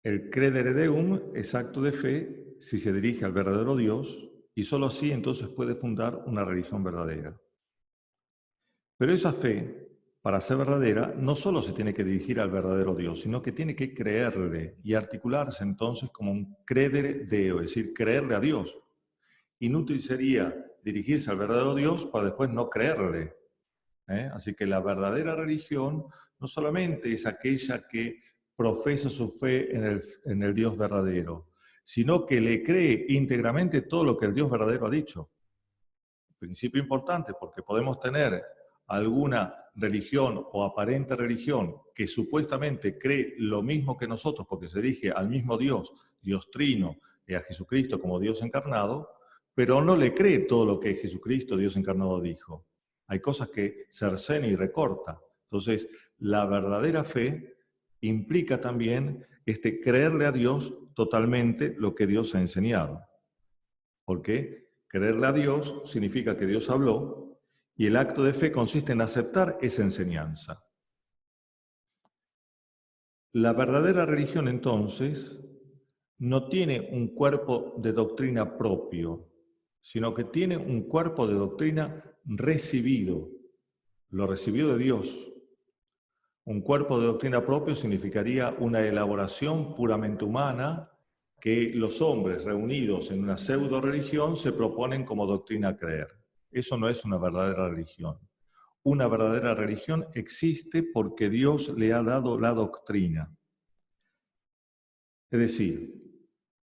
El credere deum es acto de fe si se dirige al verdadero Dios y solo así entonces puede fundar una religión verdadera. Pero esa fe, para ser verdadera, no solo se tiene que dirigir al verdadero Dios, sino que tiene que creerle y articularse entonces como un credere deo, es decir, creerle a Dios. Inútil sería dirigirse al verdadero Dios para después no creerle. Así que la verdadera religión no solamente es aquella que profesa su fe en el Dios verdadero, sino que le cree íntegramente todo lo que el Dios verdadero ha dicho. Principio importante, porque podemos tener alguna religión o aparente religión que supuestamente cree lo mismo que nosotros porque se dirige al mismo Dios, Dios Trino, y a Jesucristo como Dios encarnado, pero no le cree todo lo que Jesucristo, Dios encarnado, dijo. Hay cosas que cercena y recorta. Entonces, la verdadera fe implica también creerle a Dios totalmente lo que Dios ha enseñado. Porque creerle a Dios significa que Dios habló y el acto de fe consiste en aceptar esa enseñanza. La verdadera religión, entonces, no tiene un cuerpo de doctrina propio, sino que tiene un cuerpo de doctrina recibido. Lo recibió de Dios. Un cuerpo de doctrina propio significaría una elaboración puramente humana que los hombres reunidos en una pseudo religión se proponen como doctrina a creer. Eso no es una verdadera religión. Una verdadera religión existe porque Dios le ha dado la doctrina. Es decir,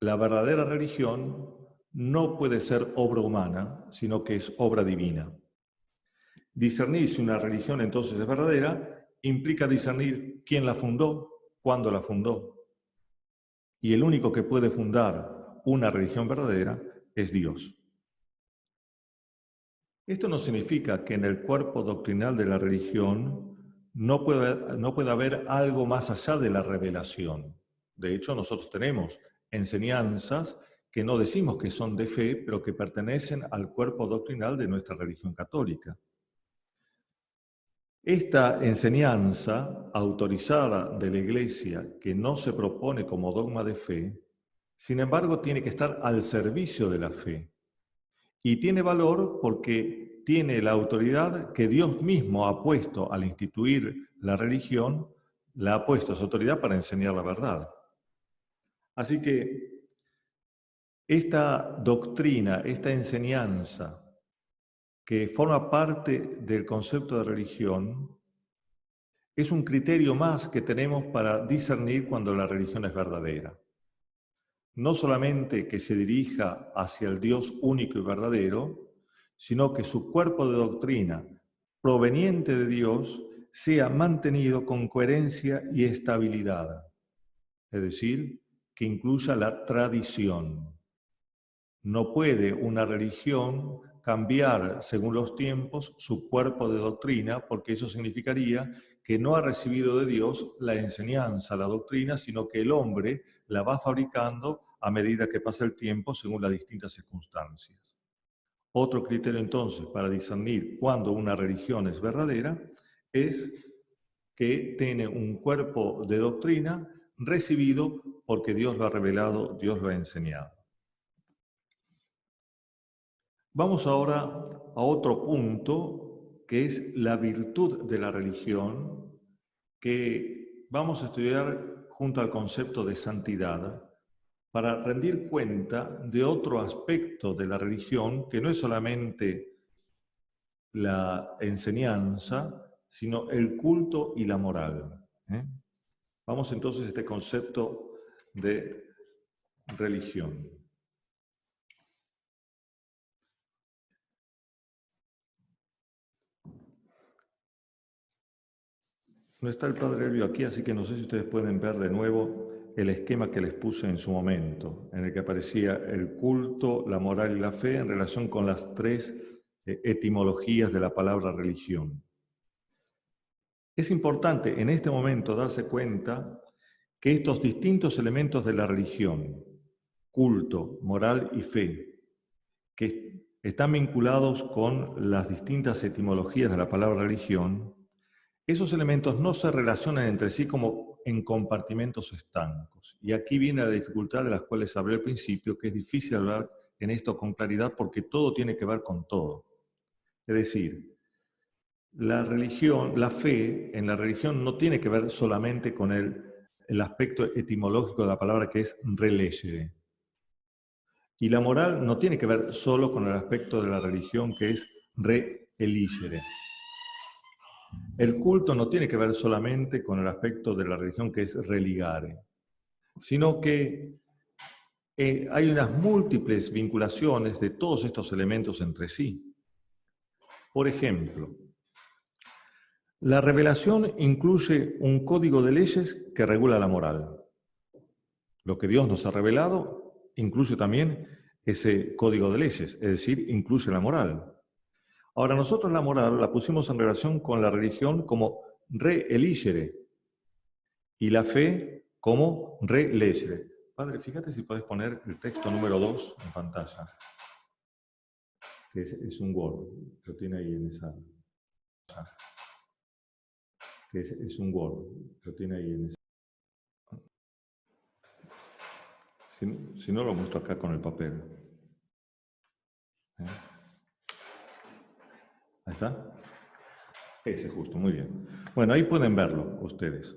la verdadera religión no puede ser obra humana, sino que es obra divina. Discernir si una religión entonces es verdadera implica discernir quién la fundó, cuándo la fundó. Y el único que puede fundar una religión verdadera es Dios. Esto no significa que en el cuerpo doctrinal de la religión no pueda haber algo más allá de la revelación. De hecho, nosotros tenemos enseñanzas que no decimos que son de fe, pero que pertenecen al cuerpo doctrinal de nuestra religión católica. Esta enseñanza autorizada de la Iglesia, que no se propone como dogma de fe, sin embargo tiene que estar al servicio de la fe. Y tiene valor porque tiene la autoridad que Dios mismo ha puesto al instituir la religión, la ha puesto esa autoridad para enseñar la verdad. Así que esta doctrina, esta enseñanza, que forma parte del concepto de religión, es un criterio más que tenemos para discernir cuando la religión es verdadera. No solamente que se dirija hacia el Dios único y verdadero, sino que su cuerpo de doctrina proveniente de Dios sea mantenido con coherencia y estabilidad. Es decir, que incluya la tradición. No puede una religión cambiar según los tiempos su cuerpo de doctrina, porque eso significaría que no ha recibido de Dios la enseñanza, la doctrina, sino que el hombre la va fabricando a medida que pasa el tiempo según las distintas circunstancias. Otro criterio entonces para discernir cuándo una religión es verdadera es que tiene un cuerpo de doctrina recibido porque Dios lo ha revelado, Dios lo ha enseñado. Vamos ahora a otro punto, que es la virtud de la religión, que vamos a estudiar junto al concepto de santidad, para rendir cuenta de otro aspecto de la religión, que no es solamente la enseñanza, sino el culto y la moral. Vamos entonces a este concepto de religión. No está el padre Elvio aquí, así que no sé si ustedes pueden ver de nuevo el esquema que les puse en su momento, en el que aparecía el culto, la moral y la fe en relación con las tres etimologías de la palabra religión. Es importante en este momento darse cuenta que estos distintos elementos de la religión, culto, moral y fe, que están vinculados con las distintas etimologías de la palabra religión, esos elementos no se relacionan entre sí como en compartimentos estancos. Y aquí viene la dificultad de las cuales hablé al principio, que es difícil hablar en esto con claridad porque todo tiene que ver con todo. Es decir, la religión, la fe en la religión no tiene que ver solamente con el aspecto etimológico de la palabra que es relegere. Y la moral no tiene que ver solo con el aspecto de la religión que es re-eligere. El culto no tiene que ver solamente con el aspecto de la religión que es religare, sino que hay unas múltiples vinculaciones de todos estos elementos entre sí. Por ejemplo, La revelación incluye un código de leyes que regula la moral. Lo que Dios nos ha revelado incluye también ese código de leyes, es decir, incluye la moral. Ahora, nosotros la moral la pusimos en relación con la religión como re eligere y la fe como re legere. Padre, fíjate si puedes poner el texto número 2 en pantalla, que es un Word, lo tiene ahí en esa... que es un Word, lo tiene ahí en esa... Si no, lo muestro acá con el papel. ¿Eh? ¿Ahí está? Ese justo, muy bien. Bueno, ahí pueden verlo ustedes.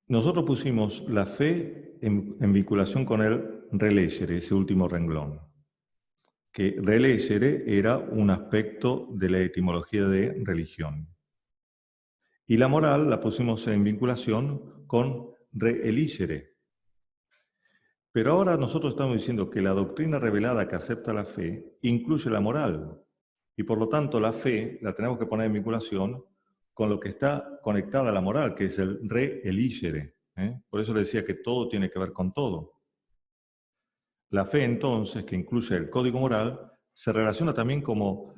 Nosotros pusimos la fe en vinculación con el relegere, ese último renglón. Que relegere era un aspecto de la etimología de religión. Y la moral la pusimos en vinculación con reeligere. Pero ahora nosotros estamos diciendo que la doctrina revelada que acepta la fe incluye la moral. Y por lo tanto la fe la tenemos que poner en vinculación con lo que está conectado a la moral, que es el reeligere. Por eso le decía que todo tiene que ver con todo. La fe entonces, que incluye el código moral, se relaciona también con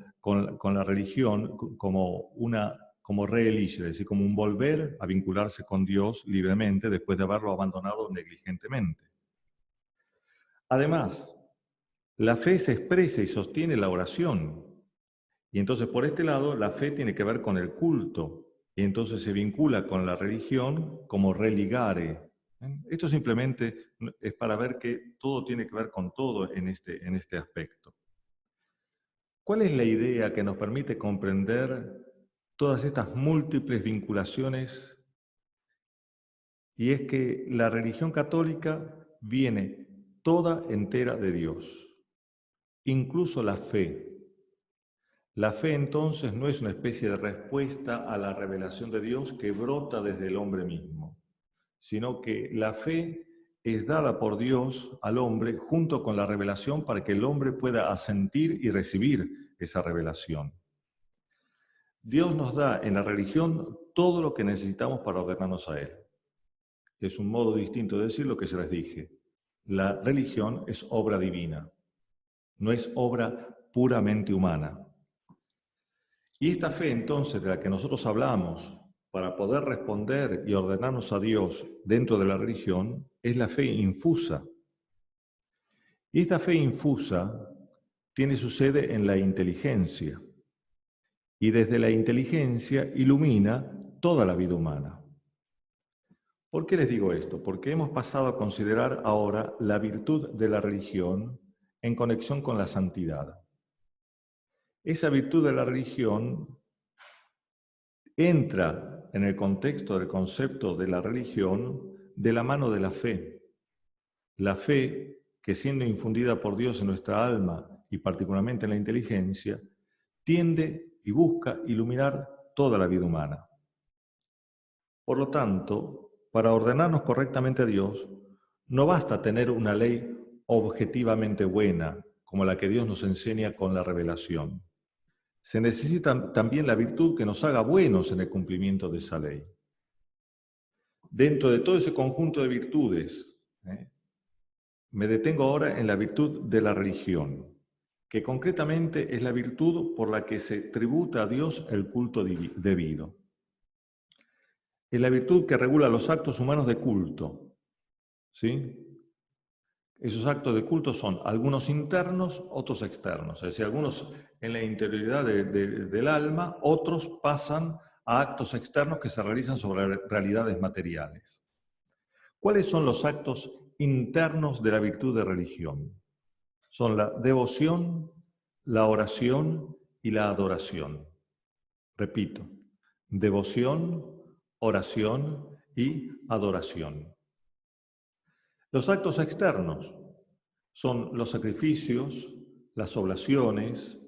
la religión como reeligere, es decir, como un volver a vincularse con Dios libremente después de haberlo abandonado negligentemente. Además, la fe se expresa y sostiene la oración. Y entonces, por este lado, la fe tiene que ver con el culto. Y entonces se vincula con la religión como religare. Esto simplemente es para ver que todo tiene que ver con todo en este aspecto. ¿Cuál es la idea que nos permite comprender todas estas múltiples vinculaciones? Y es que la religión católica viene toda entera de Dios, incluso la fe. La fe entonces no es una especie de respuesta a la revelación de Dios que brota desde el hombre mismo, sino que la fe es dada por Dios al hombre junto con la revelación para que el hombre pueda asentir y recibir esa revelación. Dios nos da en la religión todo lo que necesitamos para ordenarnos a Él. Es un modo distinto de decir lo que ya les dije. La religión es obra divina, no es obra puramente humana. Y esta fe entonces de la que nosotros hablamos para poder responder y ordenarnos a Dios dentro de la religión es la fe infusa. Y esta fe infusa tiene su sede en la inteligencia. Y desde la inteligencia ilumina toda la vida humana. ¿Por qué les digo esto? Porque hemos pasado a considerar ahora la virtud de la religión en conexión con la santidad. Esa virtud de la religión entra en el contexto del concepto de la religión de la mano de la fe. La fe que siendo infundida por Dios en nuestra alma y particularmente en la inteligencia, tiende y busca iluminar toda la vida humana. Por lo tanto, para ordenarnos correctamente a Dios, no basta tener una ley objetivamente buena, como la que Dios nos enseña con la revelación. Se necesita también la virtud que nos haga buenos en el cumplimiento de esa ley. Dentro de todo ese conjunto de virtudes, me detengo ahora en la virtud de la religión, que concretamente es la virtud por la que se tributa a Dios el culto debido. Es la virtud que regula los actos humanos de culto, ¿sí? Esos actos de culto son algunos internos, otros externos. Es decir, algunos en la interioridad del alma, otros pasan a actos externos que se realizan sobre realidades materiales. ¿Cuáles son los actos internos de la virtud de religión? Son la devoción, la oración y la adoración. Repito, devoción, oración y adoración. Los actos externos son los sacrificios, las oblaciones,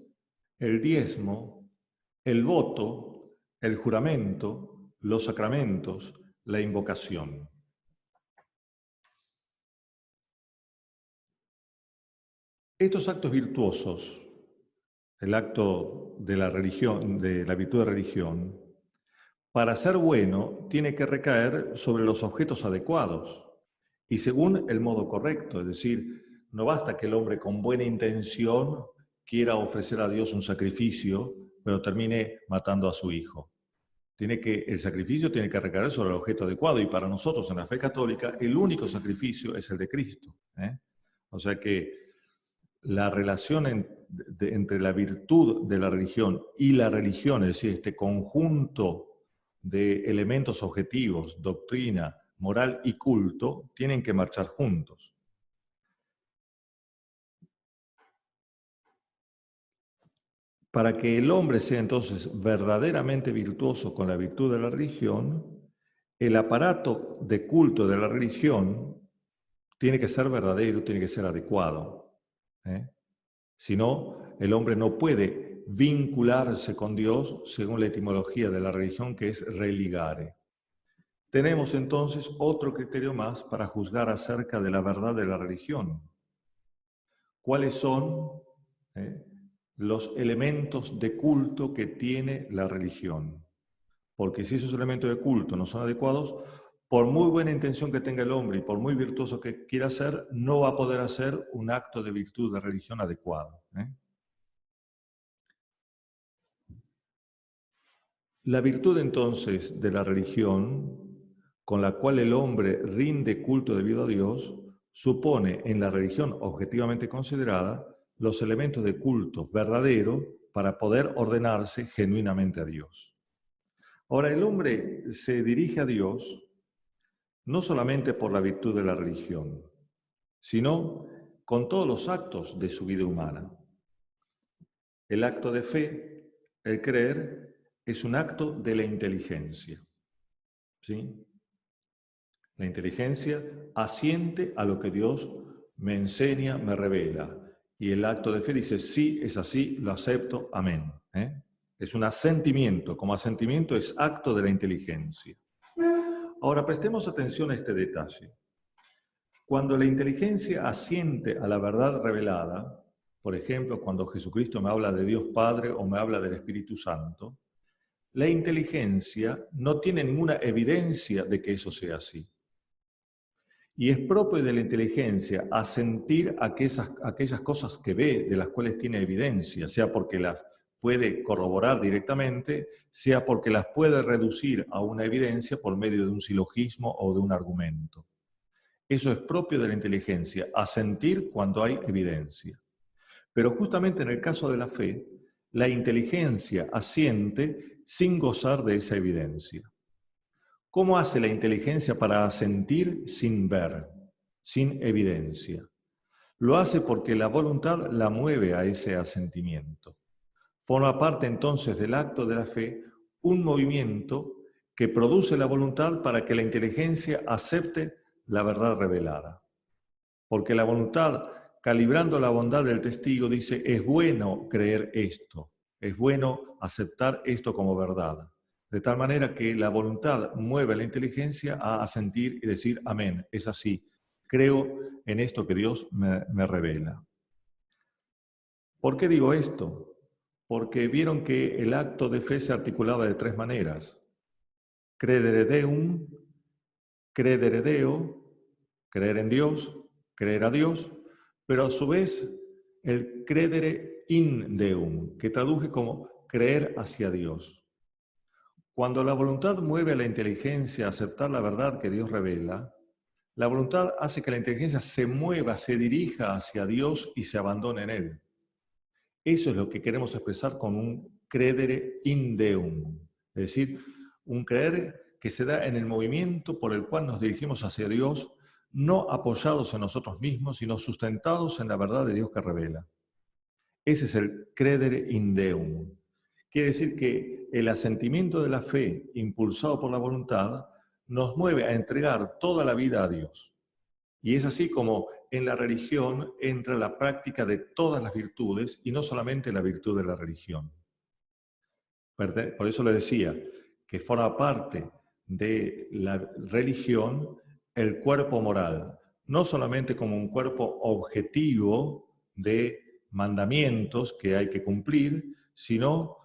el diezmo, el voto, el juramento, los sacramentos, la invocación. Estos actos virtuosos el acto de la religión, de la virtud de religión, para ser bueno tiene que recaer sobre los objetos adecuados y según el modo correcto. Es decir, no basta que el hombre con buena intención quiera ofrecer a Dios un sacrificio, pero termine matando a su hijo. El sacrificio tiene que recaer sobre el objeto adecuado, y para nosotros en la fe católica el único sacrificio es el de Cristo. O sea que la relación entre la virtud de la religión y la religión, es decir, este conjunto de elementos objetivos, doctrina, moral y culto, tienen que marchar juntos. Para que el hombre sea entonces verdaderamente virtuoso con la virtud de la religión, el aparato de culto de la religión tiene que ser verdadero, tiene que ser adecuado. Si no, el hombre no puede vincularse con Dios según la etimología de la religión, que es religare. Tenemos entonces otro criterio más para juzgar acerca de la verdad de la religión. ¿Cuáles son los elementos de culto que tiene la religión? Porque si esos elementos de culto no son adecuados, por muy buena intención que tenga el hombre y por muy virtuoso que quiera ser, no va a poder hacer un acto de virtud de religión adecuado. La virtud entonces de la religión, con la cual el hombre rinde culto debido a Dios, supone en la religión objetivamente considerada los elementos de culto verdadero para poder ordenarse genuinamente a Dios. Ahora, el hombre se dirige a Dios no solamente por la virtud de la religión, sino con todos los actos de su vida humana. El acto de fe, el creer, es un acto de la inteligencia. ¿Sí? La inteligencia asiente a lo que Dios me enseña, me revela. Y el acto de fe dice, sí, es así, lo acepto, amén. Es un asentimiento. Como asentimiento es acto de la inteligencia. Ahora, prestemos atención a este detalle. Cuando la inteligencia asiente a la verdad revelada, por ejemplo, cuando Jesucristo me habla de Dios Padre o me habla del Espíritu Santo, la inteligencia no tiene ninguna evidencia de que eso sea así. Y es propio de la inteligencia asentir a aquellas cosas que ve, de las cuales tiene evidencia, sea porque las puede corroborar directamente, sea porque las puede reducir a una evidencia por medio de un silogismo o de un argumento. Eso es propio de la inteligencia, asentir cuando hay evidencia. Pero justamente en el caso de la fe, la inteligencia asiente sin gozar de esa evidencia. ¿Cómo hace la inteligencia para asentir sin ver, sin evidencia? Lo hace porque la voluntad la mueve a ese asentimiento. Forma parte entonces del acto de la fe un movimiento que produce la voluntad para que la inteligencia acepte la verdad revelada. Porque la voluntad, calibrando la bondad del testigo, dice, es bueno creer esto, es bueno aceptar esto como verdad. De tal manera que la voluntad mueve a la inteligencia a asentir y decir, amén, es así, creo en esto que Dios me revela. ¿Por qué digo esto? Porque vieron que el acto de fe se articulaba de tres maneras. Credere deum, credere deo, creer en Dios, creer a Dios, pero a su vez el credere in deum, que traduje como creer hacia Dios. Cuando la voluntad mueve a la inteligencia a aceptar la verdad que Dios revela, la voluntad hace que la inteligencia se mueva, se dirija hacia Dios y se abandone en Él. Eso es lo que queremos expresar con un credere in deum, es decir, un creer que se da en el movimiento por el cual nos dirigimos hacia Dios, no apoyados en nosotros mismos, sino sustentados en la verdad de Dios que revela. Ese es el credere in deum. Quiere decir que el asentimiento de la fe, impulsado por la voluntad, nos mueve a entregar toda la vida a Dios. Y es así como en la religión entra la práctica de todas las virtudes y no solamente la virtud de la religión. Por eso le decía que forma parte de la religión el cuerpo moral, no solamente como un cuerpo objetivo de mandamientos que hay que cumplir, sino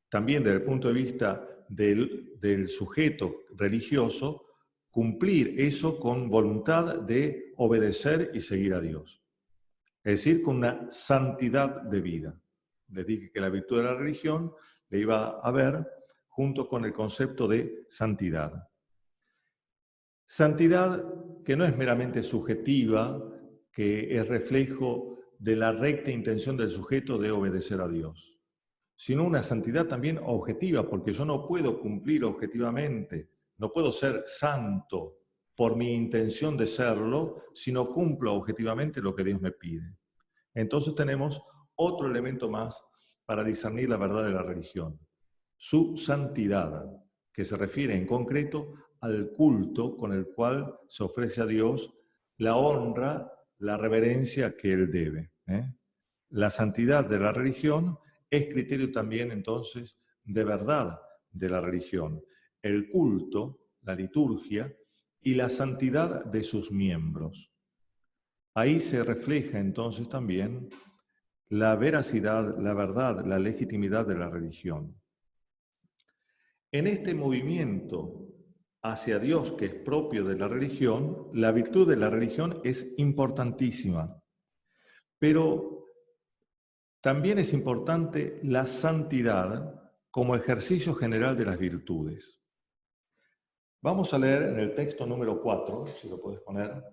también desde el punto de vista del sujeto religioso, cumplir eso con voluntad de obedecer y seguir a Dios. Es decir, con una santidad de vida. Les dije que la virtud de la religión le iba a ver junto con el concepto de santidad. Santidad que no es meramente subjetiva, que es reflejo de la recta intención del sujeto de obedecer a Dios, sino una santidad también objetiva, porque yo no puedo cumplir objetivamente, no puedo ser santo por mi intención de serlo, si no cumplo objetivamente lo que Dios me pide. Entonces tenemos otro elemento más para discernir la verdad de la religión, su santidad, que se refiere en concreto al culto con el cual se ofrece a Dios la honra, la reverencia que Él debe. La santidad de la religión es criterio también, entonces, de verdad de la religión. El culto, la liturgia y la santidad de sus miembros. Ahí se refleja entonces también la veracidad, la verdad, la legitimidad de la religión. En este movimiento hacia Dios que es propio de la religión, la virtud de la religión es importantísima. Pero también es importante la santidad como ejercicio general de las virtudes. Vamos a leer en el texto número 4, si lo puedes poner.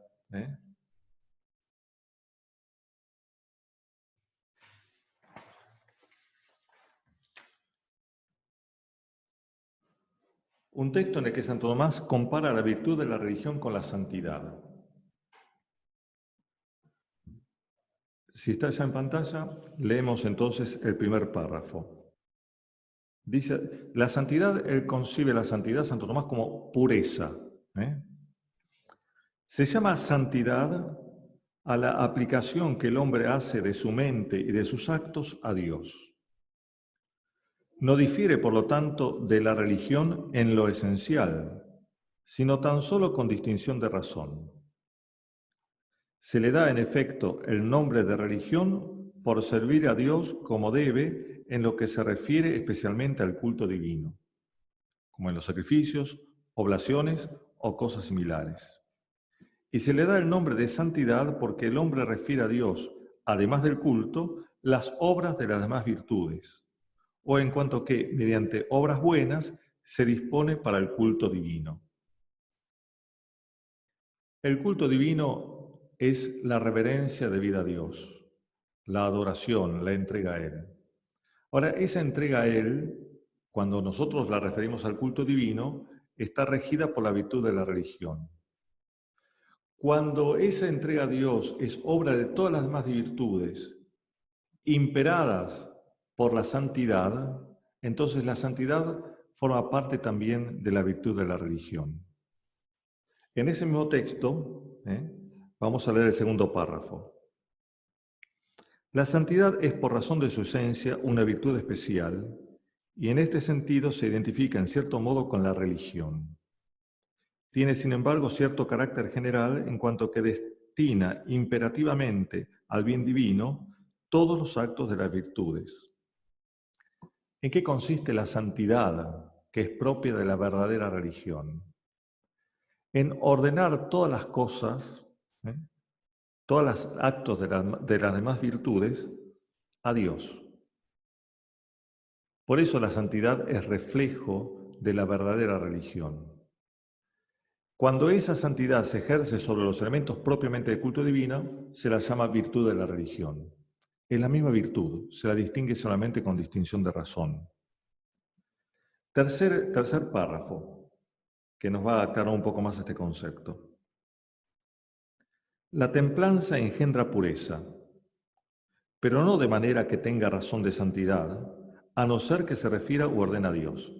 Un texto en el que Santo Tomás compara la virtud de la religión con la santidad. Si está ya en pantalla, leemos entonces el primer párrafo. Dice, la santidad, él concibe la santidad, Santo Tomás, como pureza. Se llama santidad a la aplicación que el hombre hace de su mente y de sus actos a Dios. No difiere, por lo tanto, de la religión en lo esencial, sino tan solo con distinción de razón. Se le da, en efecto, el nombre de religión por servir a Dios como debe en lo que se refiere especialmente al culto divino, como en los sacrificios, oblaciones o cosas similares. Y se le da el nombre de santidad porque el hombre refiere a Dios, además del culto, las obras de las demás virtudes, o en cuanto que, mediante obras buenas, se dispone para el culto divino. El culto divino es la reverencia debida a Dios, la adoración, la entrega a Él. Ahora, esa entrega a Él, cuando nosotros la referimos al culto divino, está regida por la virtud de la religión. Cuando esa entrega a Dios es obra de todas las demás virtudes, imperadas por la santidad, entonces la santidad forma parte también de la virtud de la religión. En ese mismo texto, vamos a leer el segundo párrafo. La santidad es, por razón de su esencia, una virtud especial, y en este sentido se identifica en cierto modo con la religión. Tiene, sin embargo, cierto carácter general en cuanto que destina imperativamente al bien divino todos los actos de las virtudes. ¿En qué consiste la santidad que es propia de la verdadera religión? En ordenar todas las cosas, todos los actos de las demás virtudes, a Dios. Por eso la santidad es reflejo de la verdadera religión. Cuando esa santidad se ejerce sobre los elementos propiamente del culto divino, se la llama virtud de la religión. Es la misma virtud, se la distingue solamente con distinción de razón. Tercer párrafo, que nos va a aclarar un poco más este concepto. La templanza engendra pureza, pero no de manera que tenga razón de santidad, a no ser que se refiera u ordene a Dios.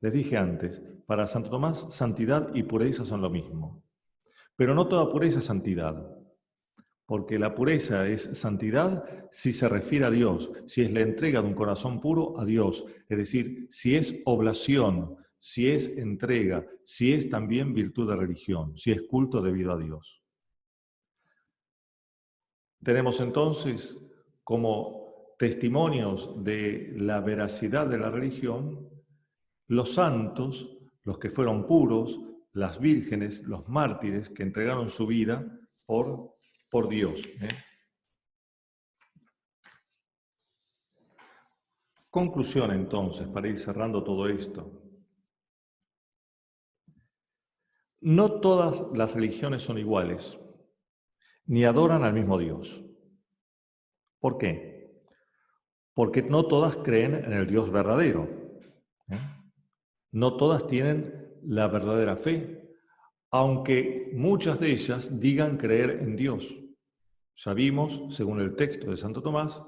Les dije antes, para Santo Tomás, santidad y pureza son lo mismo. Pero no toda pureza es santidad, porque la pureza es santidad si se refiere a Dios, si es la entrega de un corazón puro a Dios, es decir, si es oblación, si es entrega, si es también virtud de religión, si es culto debido a Dios. Tenemos entonces como testimonios de la veracidad de la religión, los santos, los que fueron puros, las vírgenes, los mártires que entregaron su vida por Dios. Conclusión, entonces, para ir cerrando todo esto. No todas las religiones son iguales, ni adoran al mismo Dios. ¿Por qué? Porque no todas creen en el Dios verdadero. No todas tienen la verdadera fe, aunque muchas de ellas digan creer en Dios. Ya vimos, según el texto de Santo Tomás,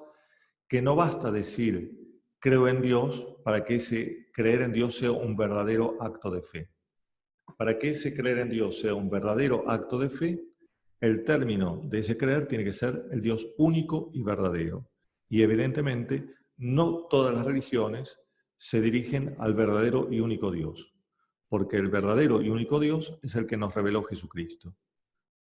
que no basta decir creo en Dios para que ese creer en Dios sea un verdadero acto de fe. Para que ese creer en Dios sea un verdadero acto de fe, el término de ese creer tiene que ser el Dios único y verdadero. Y evidentemente, no todas las religiones se dirigen al verdadero y único Dios, porque el verdadero y único Dios es el que nos reveló Jesucristo.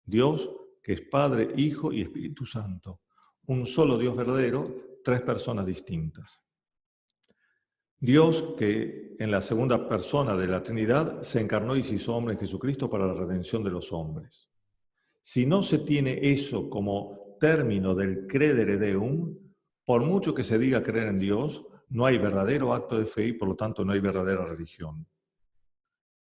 Dios, que es Padre, Hijo y Espíritu Santo. Un solo Dios verdadero, tres personas distintas. Dios, que en la segunda persona de la Trinidad se encarnó y se hizo hombre en Jesucristo para la redención de los hombres. Si no se tiene eso como término del credere deum, por mucho que se diga creer en Dios, no hay verdadero acto de fe y por lo tanto no hay verdadera religión.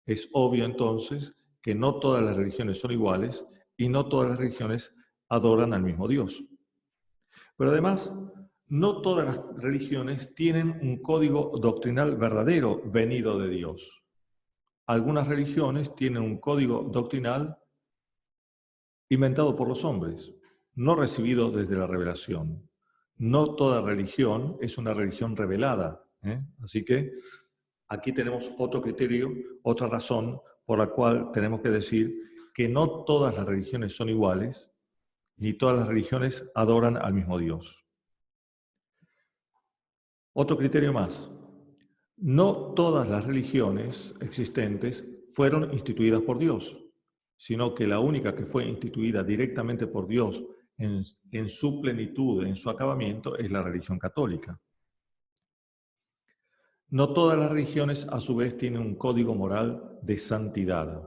Es obvio entonces que no todas las religiones son iguales y no todas las religiones adoran al mismo Dios. Pero además, no todas las religiones tienen un código doctrinal verdadero venido de Dios. Algunas religiones tienen un código doctrinal inventado por los hombres, no recibido desde la revelación. No toda religión es una religión revelada. Así que aquí tenemos otro criterio, otra razón por la cual tenemos que decir que no todas las religiones son iguales, ni todas las religiones adoran al mismo Dios. Otro criterio más. No todas las religiones existentes fueron instituidas por Dios, sino que la única que fue instituida directamente por Dios en su plenitud, en su acabamiento, es la religión católica. No todas las religiones, a su vez, tienen un código moral de santidad.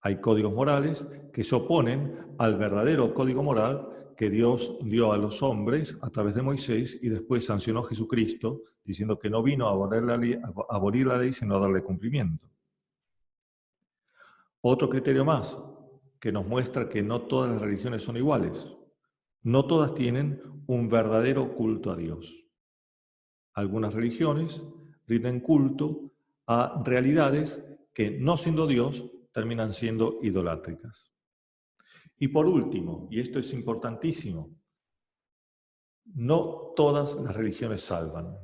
Hay códigos morales que se oponen al verdadero código moral que Dios dio a los hombres a través de Moisés y después sancionó Jesucristo, diciendo que no vino a abolir la ley, sino a darle cumplimiento. Otro criterio más, que nos muestra que no todas las religiones son iguales. No todas tienen un verdadero culto a Dios. Algunas religiones rinden culto a realidades que, no siendo Dios, terminan siendo idolátricas. Y por último, y esto es importantísimo, no todas las religiones salvan.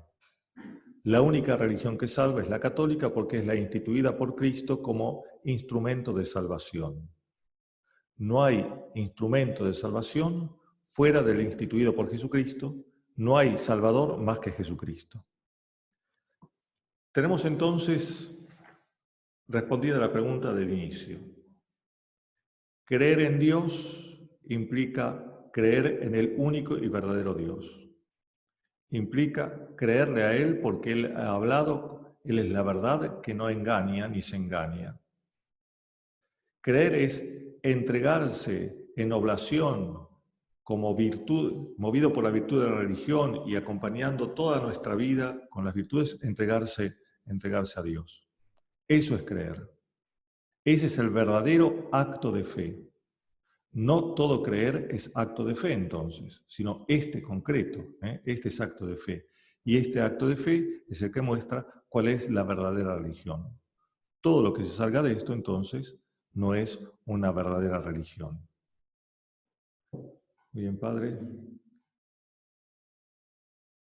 La única religión que salva es la católica porque es la instituida por Cristo como instrumento de salvación. No hay instrumento de salvación fuera del instituido por Jesucristo, no hay Salvador más que Jesucristo. Tenemos entonces respondida la pregunta del inicio. Creer en Dios implica creer en el único y verdadero Dios. Implica creerle a Él porque Él ha hablado, Él es la verdad que no engaña ni se engaña. Creer es entregarse en oblación como virtud, movido por la virtud de la religión y acompañando toda nuestra vida con las virtudes, entregarse a Dios. Eso es creer. Ese es el verdadero acto de fe. No todo creer es acto de fe entonces, sino este concreto, este es acto de fe. Y este acto de fe es el que muestra cuál es la verdadera religión. Todo lo que se salga de esto entonces no es una verdadera religión. Bien, Padre.